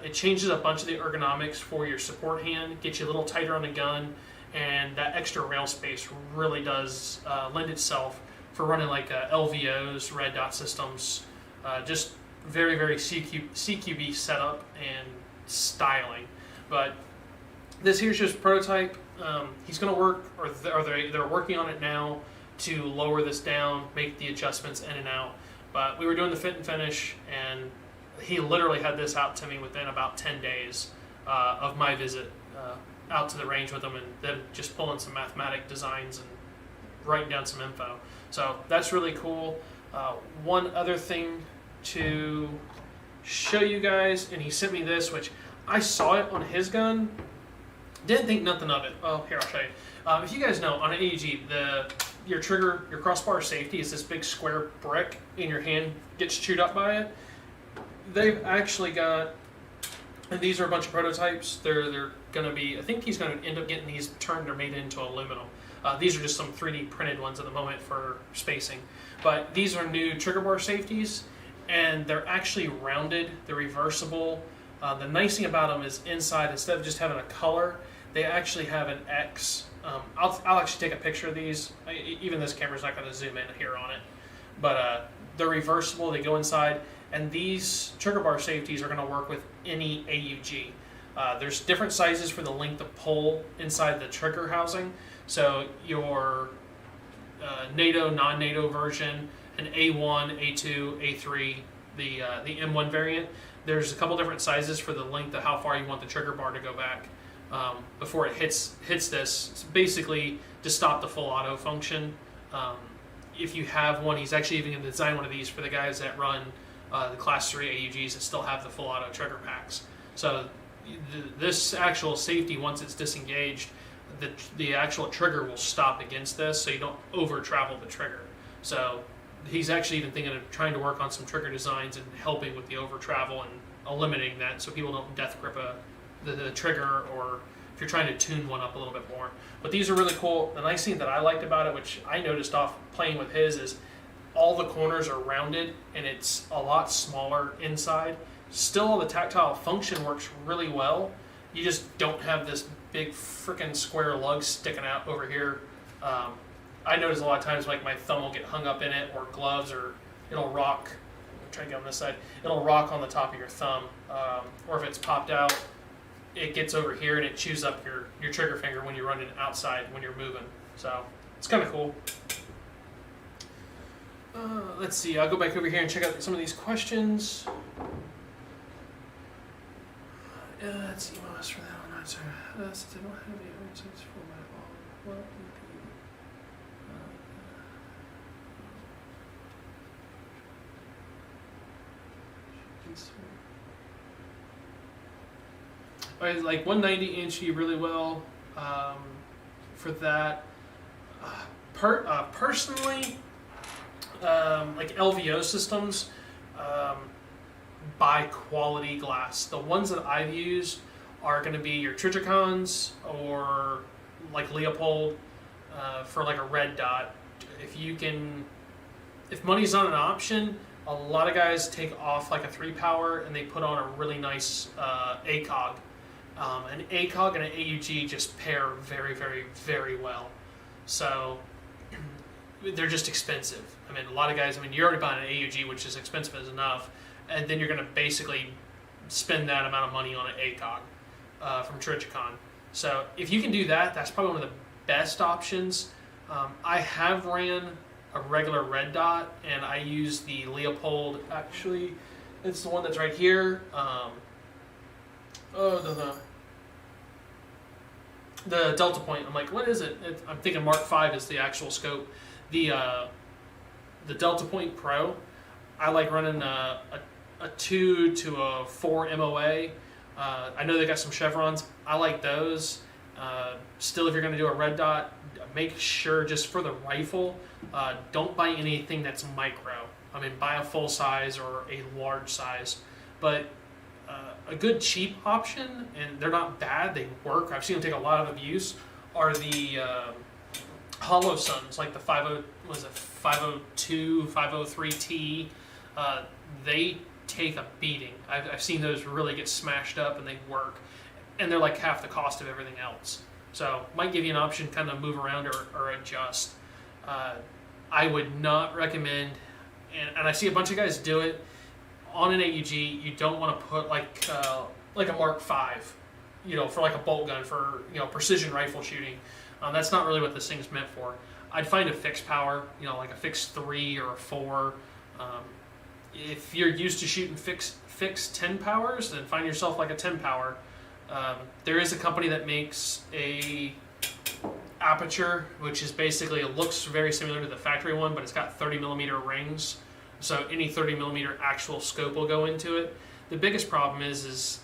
It changes a bunch of the ergonomics for your support hand, gets you a little tighter on the gun, and that extra rail space really does lend itself for running like LVOs, red dot systems, just very, very CQB setup and styling. But this here's just prototype. He's going to work, or they're working on it now to lower this down, make the adjustments in and out. But we were doing the fit and finish, and he literally had this out to me within about 10 days of my visit out to the range with him, and then just pulling some mathematic designs and writing down some info. So that's really cool. One other thing to show you guys, and he sent me this, which I saw it on his gun, didn't think nothing of it. Oh, here, I'll show you. If you guys know, on an AEG, your trigger, your crossbar safety is this big square brick, and your hand gets chewed up by it. They've actually got, and these are a bunch of prototypes. They're going to be, I think he's going to end up getting these turned or made into aluminum. These are just some 3D printed ones at the moment for spacing. But these are new trigger bar safeties, and they're actually rounded. They're reversible. The nice thing about them is inside, instead of just having a color, they actually have an X. I'll actually take a picture of these. Even this camera's not going to zoom in here on it. But they're reversible. They go inside. And these trigger bar safeties are going to work with any AUG. There's different sizes for the length of pull inside the trigger housing. So your NATO, non-NATO version, an A1, A2, A3, the M1 variant. There's a couple different sizes for the length of how far you want the trigger bar to go back before it hits this. It's basically to stop the full auto function. If you have one, he's actually even going to design one of these for the guys that run the Class 3 AUGs that still have the full auto trigger packs. So this actual safety, once it's disengaged, the actual trigger will stop against this, so you don't over travel the trigger. So he's actually even thinking of trying to work on some trigger designs and helping with the over travel and eliminating that, so people don't death grip the trigger, or if you're trying to tune one up a little bit more. But these are really cool. The nice thing that I liked about it, which I noticed off playing with his, is all the corners are rounded and it's a lot smaller inside. Still, the tactile function works really well. You just don't have this big freaking square lug sticking out over here. I notice a lot of times like my thumb will get hung up in it, or gloves, or it'll rock. I'm trying to get on this side. It'll rock on the top of your thumb, or if it's popped out, it gets over here and it chews up your trigger finger when you're running outside when you're moving. So it's kind of cool. Let's see. I'll go back over here and check out some of these questions. Let's see. What else for that one? Sorry. Since I don't have the answers for my own, what would be? Alright, like 190 inch you really well for that. Personally, like LVO systems, buy quality glass. The ones that I've used are going to be your Triticons or like Leopold for like a red dot. If money's not an option, a lot of guys take off like a 3-power and they put on a really nice ACOG. An ACOG and an AUG just pair very, very, very well. So they're just expensive. I mean, a lot of guys, I mean, you're already buying an AUG, which is expensive as enough, and then you're going to basically spend that amount of money on an ACOG from Trichicon. So if you can do that, that's probably one of the best options. I have ran a regular red dot, and I use the Leopold. Actually, it's the one that's right here. The Delta Point. I'm like, what is it? I'm thinking Mark V is the actual scope. The Delta Point Pro, I like running a 2 to a 4 MOA. I know they got some chevrons. I like those. Still, if you're going to do a red dot, make sure just for the rifle, don't buy anything that's micro. I mean, buy a full size or a large size. But a good cheap option, and they're not bad, they work, I've seen them take a lot of abuse, are the hollow suns, like the 502, 503T. They take a beating. I've seen those really get smashed up, and they work. And they're like half the cost of everything else. So might give you an option, kind of move around or adjust. I would not recommend, and I see a bunch of guys do it, on an AUG, you don't want to put like a Mark V, for like a bolt gun for precision rifle shooting. That's not really what this thing's meant for. I'd find a fixed power, like a fixed 3 or a 4. If you're used to shooting fixed 10 powers, then find yourself like a 10 power. There is a company that makes a aperture, which is basically, it looks very similar to the factory one, but it's got 30 millimeter rings. So any 30 millimeter actual scope will go into it. The biggest problem is it's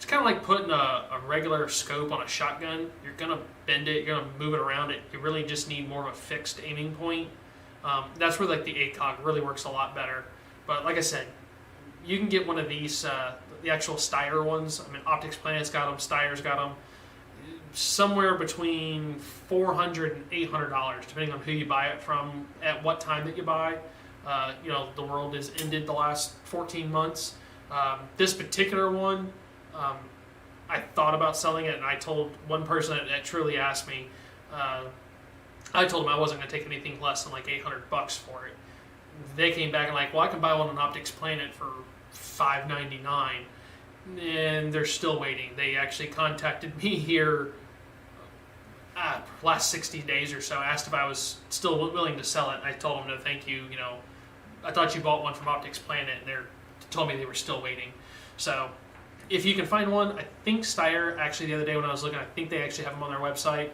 kind of like putting a regular scope on a shotgun. You're going to bend it, you're going to move it around it. You really just need more of a fixed aiming point. That's where like the ACOG really works a lot better. But like I said, you can get one of these, the actual Steyr ones. I mean, Optics Planet's got them, Steyer's got them. Somewhere between $400 and $800, depending on who you buy it from, at what time that you buy. The world has ended the last 14 months. This particular one, I thought about selling it, and I told one person that truly asked me, I told them I wasn't going to take anything less than like $800 for it. They came back and like, well, I can buy one on Optics Planet for $599. And they're still waiting. They actually contacted me here last 60 days or so, asked if I was still willing to sell it. And I told them no, thank you. I thought you bought one from Optics Planet, and they told me they were still waiting. So if you can find one, I think Steyer, actually the other day when I was looking, I think they actually have them on their website.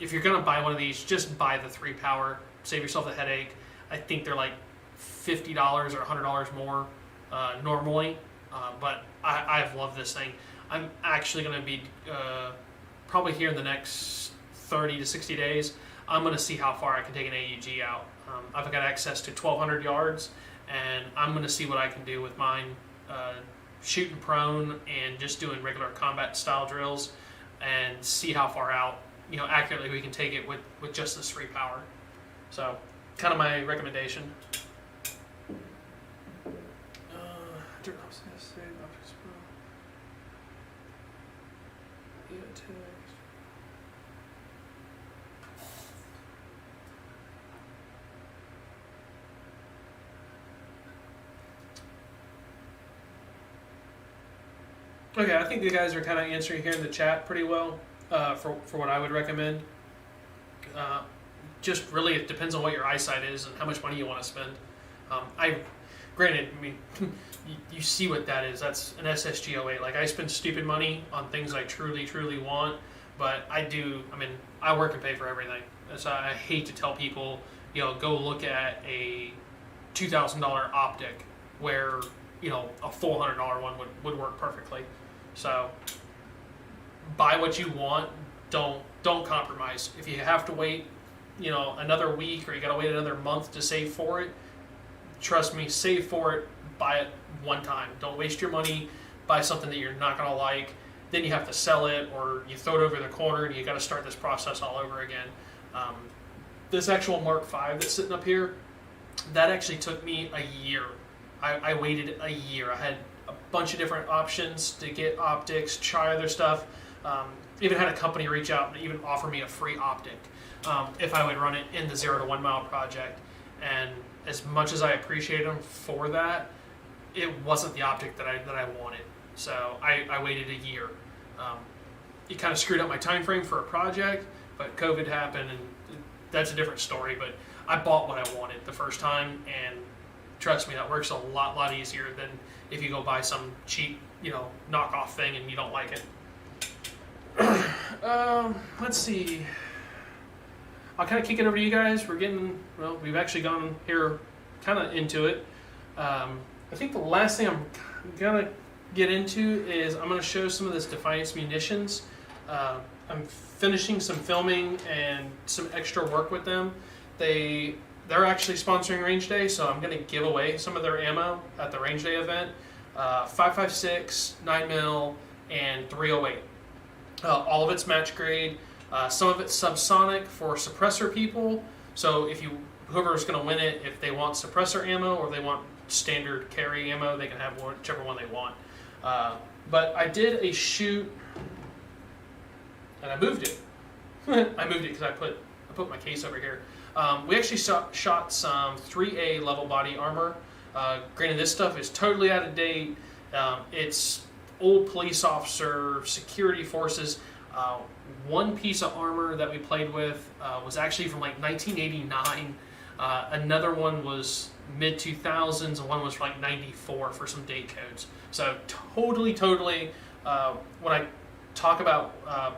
If you're going to buy one of these, just buy the 3 power. Save yourself the headache. I think they're like $50 or $100 more normally. But I've loved this thing. I'm actually going to be probably here in the next 30 to 60 days. I'm going to see how far I can take an AUG out. I've got access to 1,200 yards, and I'm going to see what I can do with mine, shooting prone and just doing regular combat style drills, and see how far out, accurately we can take it with just this 3 power. So, kind of my recommendation. Okay, I think you guys are kind of answering here in the chat pretty well for what I would recommend. Just really, it depends on what your eyesight is and how much money you want to spend. Granted, I mean, you see what that is. That's an SSG-08. Like, I spend stupid money on things I truly, truly want, but I work and pay for everything. So I hate to tell people, go look at a $2,000 optic where, a $400 one would work perfectly. So buy what you want. Don't compromise. If you have to wait, another week, or you got to wait another month to save for it, trust me, save for it, buy it one time. Don't waste your money, buy something that you're not going to like, then you have to sell it, or you throw it over the corner and you got to start this process all over again. This actual Mark V that's sitting up here, that actually took me a year. I waited a year. I had a bunch of different options to get optics, try other stuff. even had a company reach out and even offer me a free optic if I would run it in the 0 to 1 mile project. And as much as I appreciate them for that, it wasn't the optic that I wanted. So I waited a year. It kind of screwed up my time frame for a project, but COVID happened, and that's a different story. But I bought what I wanted the first time, and trust me, that works a lot easier than if you go buy some cheap, knockoff thing and you don't like it. Let's see. I'll kind of kick it over to you guys. We've actually gone here kind of into it. I think the last thing I'm going to get into is I'm going to show some of this Defiant Munitions. I'm finishing some filming and some extra work with them. They're actually sponsoring Range Day, so I'm going to give away some of their ammo at the Range Day event. 5.56, 9mm, and 308. All of it's match grade. Some of it's subsonic for suppressor people. So whoever's going to win it, if they want suppressor ammo or they want standard carry ammo, they can have whichever one they want. But I did a shoot, and I moved it. I moved it because I put my case over here. We actually shot some 3A level body armor. Granted, this stuff is totally out of date. It's old police officer, security forces. One piece of armor that we played with was actually from like 1989. Another one was mid-2000s, and one was from like 94 for some date codes. So totally, when I talk about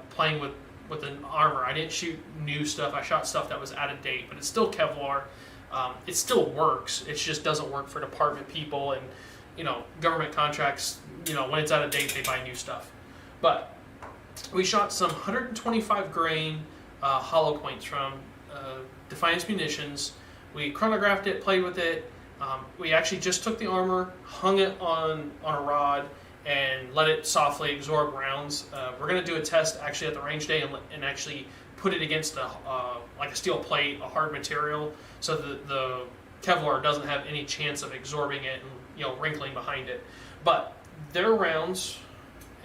playing with an armor, I didn't shoot new stuff. I shot stuff that was out of date, but it's still Kevlar. It still works. It just doesn't work for department people and government contracts. When it's out of date, they buy new stuff. But we shot some 125 grain hollow points from Defiant Munitions. We chronographed it, played with it. We actually just took the armor, hung it on a rod, and let it softly absorb rounds. We're going to do a test actually at the Range Day and actually put it against like a steel plate, a hard material, so that the Kevlar doesn't have any chance of absorbing it and wrinkling behind it. But they're rounds,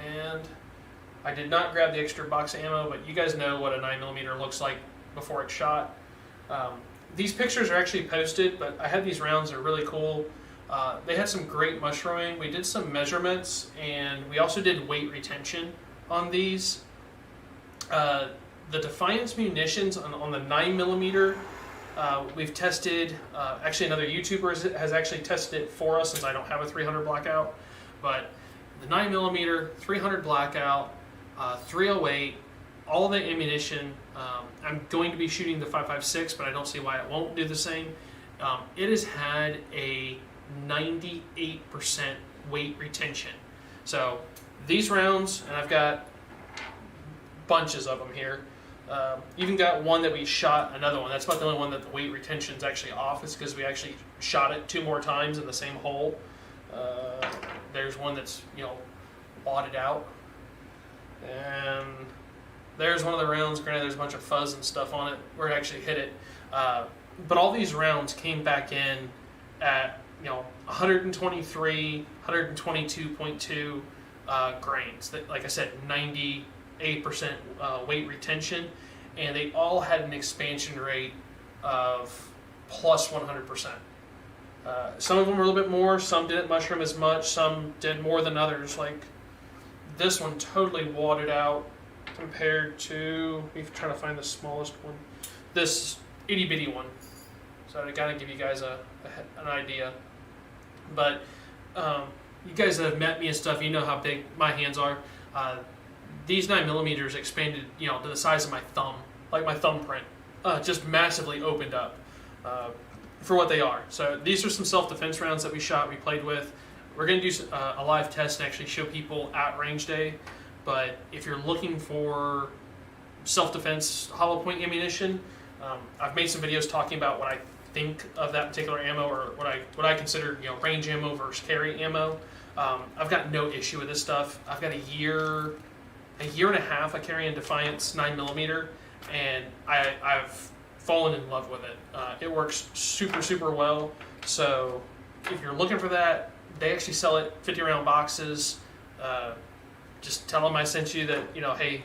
and I did not grab the extra box of ammo, but you guys know what a 9mm looks like before it's shot. These pictures are actually posted, but I had these rounds. They're really cool. They had some great mushrooming. We did some measurements, and we also did weight retention on these. The Defiant Munitions on the 9mm, we've tested. Actually, another YouTuber has actually tested it for us since I don't have a 300 blackout. But the 9mm, 300 blackout, 308, all the ammunition. I'm going to be shooting the 5.56, but I don't see why it won't do the same. It has had a 98% weight retention. So these rounds, and I've got bunches of them here. Even got one that we shot, another one. That's about the only one that the weight retention is actually off. It's because we actually shot it 2 more times in the same hole. There's one that's wadded out, and there's one of the rounds. Granted, there's a bunch of fuzz and stuff on it where it actually hit it. But all these rounds came back in at 123, 122.2 grains. That, like I said, 98% weight retention, and they all had an expansion rate of plus 100%. Some of them were a little bit more, some didn't mushroom as much, some did more than others. Like this one totally wadded out compared to, we're trying to find the smallest one, this itty bitty one. So I gotta give you guys an idea. But you guys that have met me and stuff, you know how big my hands are. These 9mm expanded, to the size of my thumb, like my thumbprint, just massively opened up for what they are. So these are some self-defense rounds that we shot, we played with. We're going to do a live test and actually show people at Range Day. But if you're looking for self-defense hollow point ammunition, I've made some videos talking about what I think of that particular ammo, or what I consider range ammo versus carry ammo. I've got no issue with this stuff. I've got a year and a half of carrying Defiant's 9mm, and I've fallen in love with it. It works super well. So if you're looking for that, they actually sell it 50 round boxes. just tell them I sent you that, hey,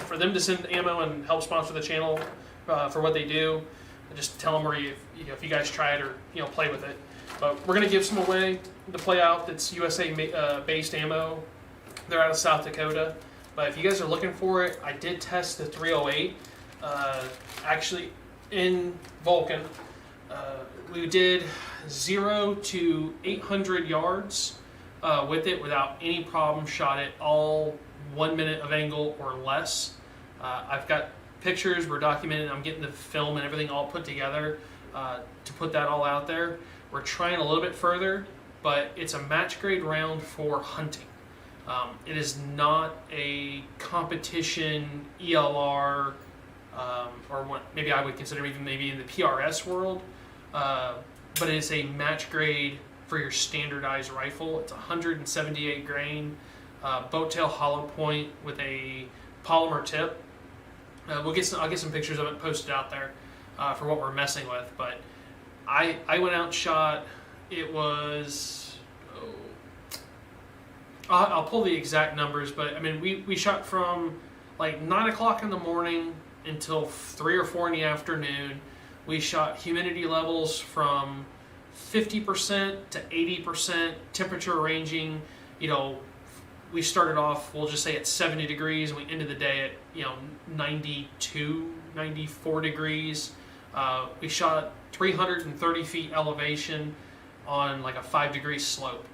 for them to send ammo and help sponsor the channel for what they do. Just tell them where if you guys try it or play with it. But we're gonna give some away to play out. It's USA based ammo. They're out of South Dakota. But if you guys are looking for it, I did test the 308 actually in Vulcan. We did 0 to 800 yards with it without any problem. Shot it all 1 minute of angle or less. I've got pictures, we're documenting, I'm getting the film and everything all put together to put that all out there. We're trying a little bit further, but it's a match grade round for hunting. It is not a competition ELR, or what maybe I would consider even maybe in the PRS world, but it is a match grade for your standardized rifle. It's 178 grain, boat tail hollow point with a polymer tip. I'll get some pictures of it posted out there for what we're messing with. But I went out and shot. It was I'll pull the exact numbers, but I mean we shot from like 9 o'clock in the morning until 3 or 4 in the afternoon. We shot humidity levels from 50% to 80%, temperature ranging, we started off, we'll just say at 70 degrees, and we ended the day at 92, 94 degrees. We shot 330 feet elevation on like a 5-degree slope.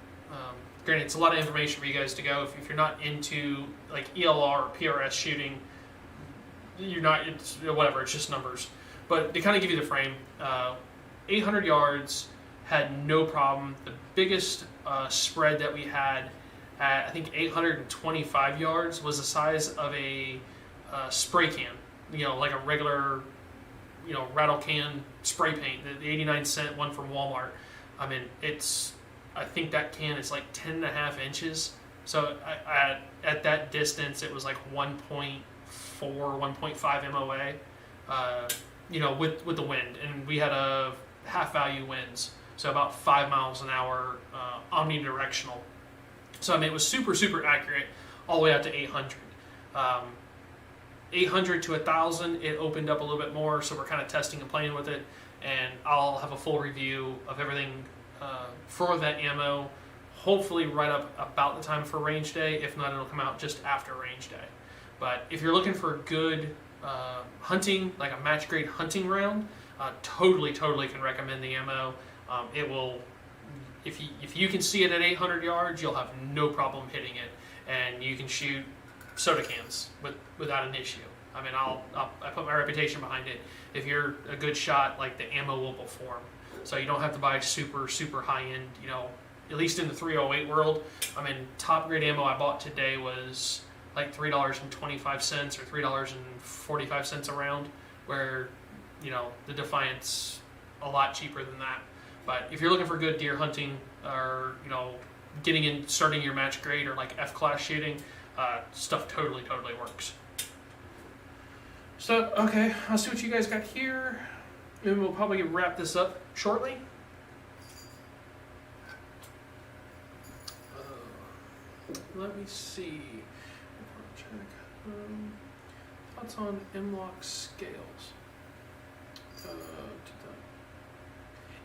Granted, it's a lot of information for you guys to go. If you're not into like ELR or PRS shooting, it's whatever, it's just numbers. But to kind of give you the frame, 800 yards, had no problem. The biggest spread that we had at I think 825 yards was the size of a spray can, like a regular, rattle can spray paint, the 89-cent one from Walmart. I mean, I think that can is like 10.5 inches. So at that distance, it was like 1.4, 1.5 MOA, with the wind, and we had a half value winds, so about 5 miles an hour, omnidirectional. So I mean, it was super, super accurate all the way out to 800. 800 to 1,000, it opened up a little bit more, so we're kind of testing and playing with it, and I'll have a full review of everything for that ammo, hopefully right up about the time for range day. If not, it'll come out just after range day. But if you're looking for good hunting, like a match grade hunting round, totally can recommend the ammo. It will, if you can see it at 800 yards, you'll have no problem hitting it, and you can shoot soda cans without an issue. I mean, I put my reputation behind it. If you're a good shot, like, the ammo will perform. So you don't have to buy super, super high end, at least in the 308 world. I mean, top grade ammo I bought today was like $3.25 or $3.45 a round, where, the Defiant's a lot cheaper than that. But if you're looking for good deer hunting, or, starting your match grade or like F-class shooting, stuff totally works. So, okay, I'll see what you guys got here, and we'll probably wrap this up shortly. Let me see. Thoughts on M-lock scales?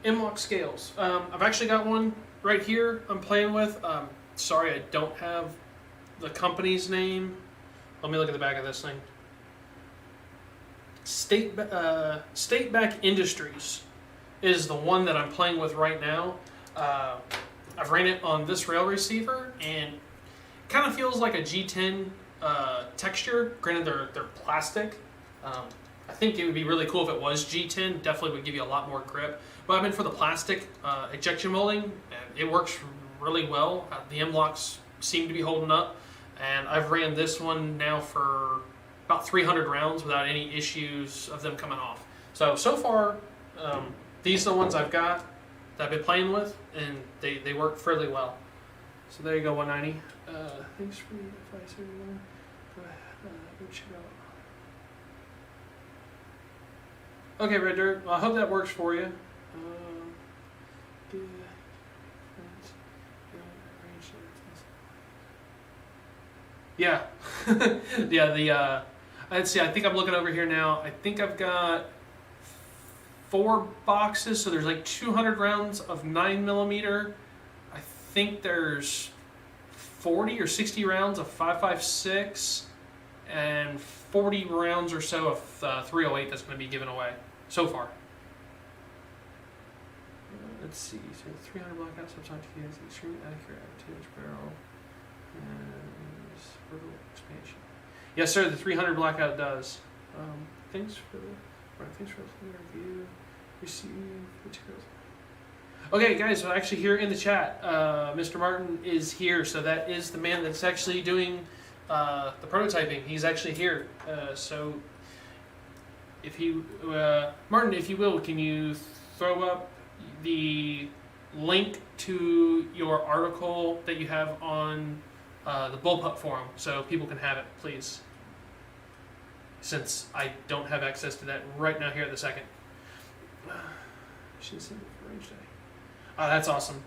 M-lock scales. I've actually got one right here I'm playing with. Sorry, I don't have the company's name. Let me look at the back of this thing. Stateback Industries is the one that I'm playing with right now. I've ran it on this rail receiver, and it kind of feels like a G10 texture. Granted, they're plastic. I think it would be really cool if it was G10. Definitely would give you a lot more grip. But I've been for the plastic ejection molding, and it works really well. The M-locks seem to be holding up, and I've ran this one now for about 300 rounds without any issues of them coming off. So far, these are the ones I've got that I've been playing with, and they work fairly well. So there you go, 190. Thanks for the advice, everyone. Go ahead, go check it out. Okay, Red Dirt. Well, I hope that works for you. Yeah. Yeah, let's see, I think I'm looking over here now. I think I've got 4 boxes, so there's like 200 rounds of 9mm. I think there's 40 or 60 rounds of 5.56 and 40 rounds or so of 308 that's going to be given away so far. Let's see, so 300 blackout subsonic defense, extremely accurate active barrel, and vertical expansion. Yes, sir, the 300 blackout does. Thanks for the review. Receive materials. Okay, guys, so actually here in the chat, Mr. Martin is here, so that is the man that's actually doing the prototyping. He's actually here. So if you, Martin, if you will, can you throw up the link to your article that you have on the Bullpup forum so people can have it, please? Since I don't have access to that right now here at the second. Should send it for range day. Oh, that's awesome.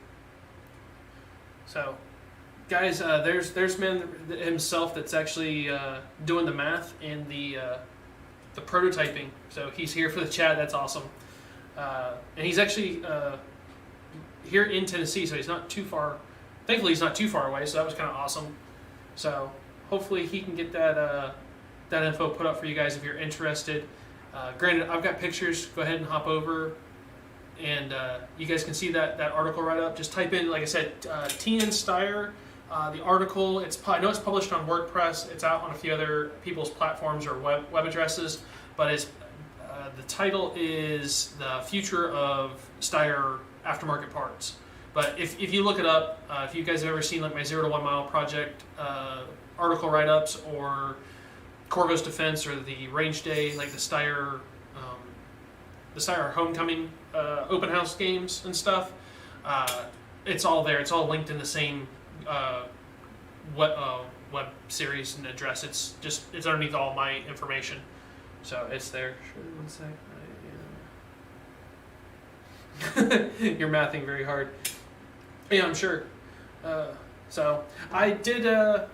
So, guys, there's man himself that's actually doing the math and the prototyping. So he's here for the chat. That's awesome. And he's actually here in Tennessee, so he's not too far. Thankfully, he's not too far away, so that was kind of awesome. So hopefully he can get that that info put up for you guys if you're interested. Granted, I've got pictures. Go ahead and hop over, and you guys can see that article right up. Just type in, like I said, TnSteyr. The article. I know it's published on WordPress. It's out on a few other people's platforms or web addresses, but it's the title is The Future of Steyr Aftermarket Parts. But if you look it up, if you guys have ever seen like my 0 to 1 mile project article write-ups, or Corvos Defense, or the range day, like the Steyr homecoming open house games and stuff, it's all there. It's all linked in the same web series and address. It's underneath all my information, so it's there. Sure, 1 sec. You're mathing very hard. Yeah, I'm sure. So I did. I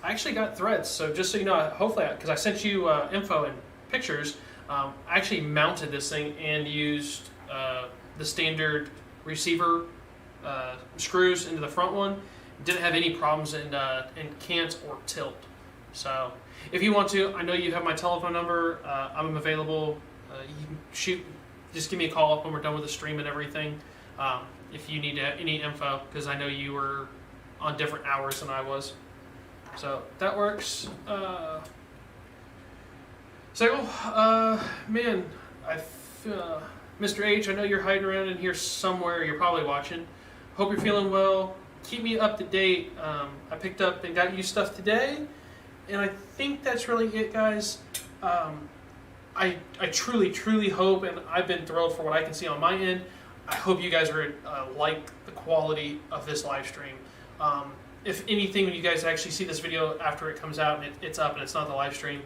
actually got threads. So just so you know, hopefully, because I sent you info and pictures, I actually mounted this thing and used the standard receiver screws into the front one. Didn't have any problems in cant or tilt. So if you want to, I know you have my telephone number. I'm available. You can shoot. Just give me a call when we're done with the stream and everything. If you need any info, because I know you were on different hours than I was. So that works. Man, Mr. H, I know you're hiding around in here somewhere. You're probably watching. Hope you're feeling well. Keep me up to date. I picked up and got you stuff today, and I think that's really it, guys. I truly hope, and I've been thrilled for what I can see on my end. I hope you guys are like the quality of this live stream. If anything, when you guys actually see this video after it comes out and it's up and it's not the live stream,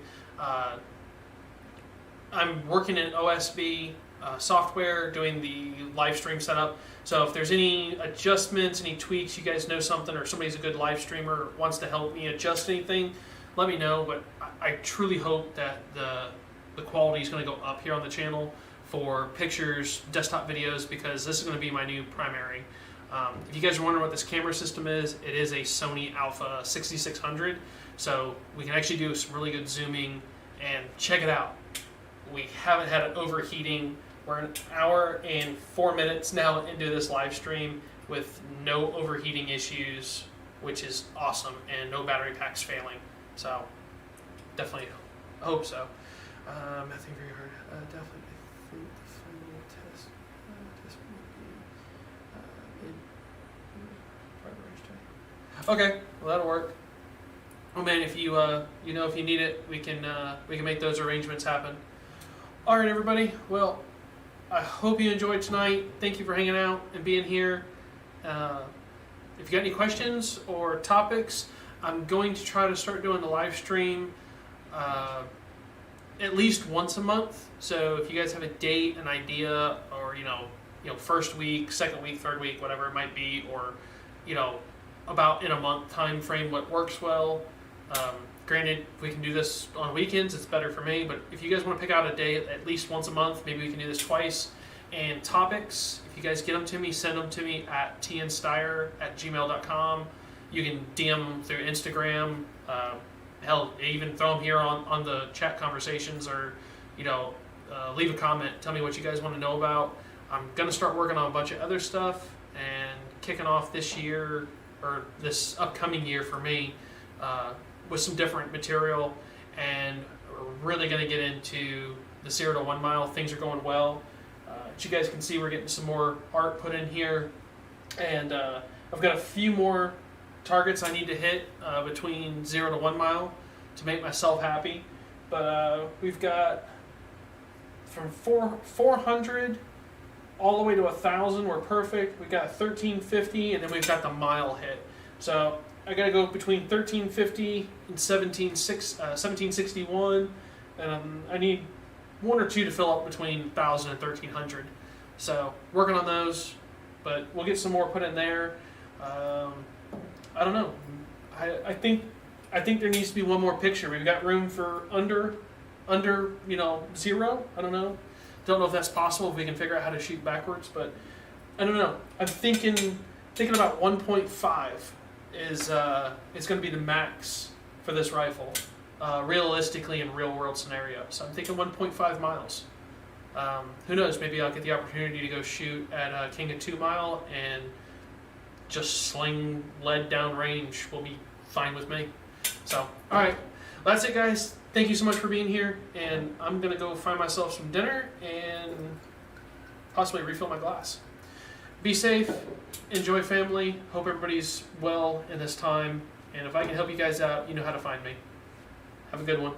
I'm working in OSB software doing the live stream setup. So if there's any adjustments, any tweaks, you guys know something, or somebody's a good live streamer, wants to help me adjust anything, let me know. But I truly hope that the quality is going to go up here on the channel for pictures, desktop videos, because this is going to be my new primary. If you guys are wondering what this camera system is, it is a Sony Alpha 6600, so we can actually do some really good zooming, and check it out. We haven't had it overheating. We're an hour and 4 minutes now into this live stream with no overheating issues, which is awesome, and no battery packs failing. So definitely hope so. I think very hard. Definitely. I think the final test will be in. Okay, well that'll work. Oh man, if you if you need it, we can make those arrangements happen. All right, everybody. Well, I hope you enjoyed tonight. Thank you for hanging out and being here. If you got any questions or topics, I'm going to try to start doing the live stream at least once a month. So if you guys have a date, an idea, or first week, second week, third week, whatever it might be, or about in a month time frame, what works well, Granted, if we can do this on weekends, it's better for me, but if you guys want to pick out a day at least once a month, maybe we can do this twice. And topics, if you guys get them to me, send them to me at TnSteyr@gmail.com. You can DM them through Instagram. Hell, even throw them here on the chat conversations, or leave a comment. Tell me what you guys want to know about. I'm going to start working on a bunch of other stuff and kicking off this year, or this upcoming year for me, with some different material, and we're really going to get into the 0 to 1 mile. Things are going well. As you guys can see, we're getting some more art put in here, and I've got a few more targets I need to hit between 0 to 1 mile to make myself happy. But we've got from 400 all the way to 1,000. We're perfect. We've got 1,350, and then we've got the mile hit. So I got to go between 1,350 and 1761, and I need one or two to fill up between 1,000 and 1,300. So working on those, but we'll get some more put in there. I don't know. I think there needs to be one more picture. We've got room for under 0. I don't know. Don't know if that's possible, if we can figure out how to shoot backwards, but I don't know. I'm thinking about 1.5 is it's going to be the max for this rifle, realistically in real world scenario. So I'm thinking 1.5 miles. Who knows? Maybe I'll get the opportunity to go shoot at King of 2 Mile, and just sling lead down range will be fine with me. So, all right, well, that's it, guys. Thank you so much for being here, and I'm gonna go find myself some dinner and possibly refill my glass. Be safe, enjoy family. Hope everybody's well in this time, and if I can help you guys out, you know how to find me. Have a good one.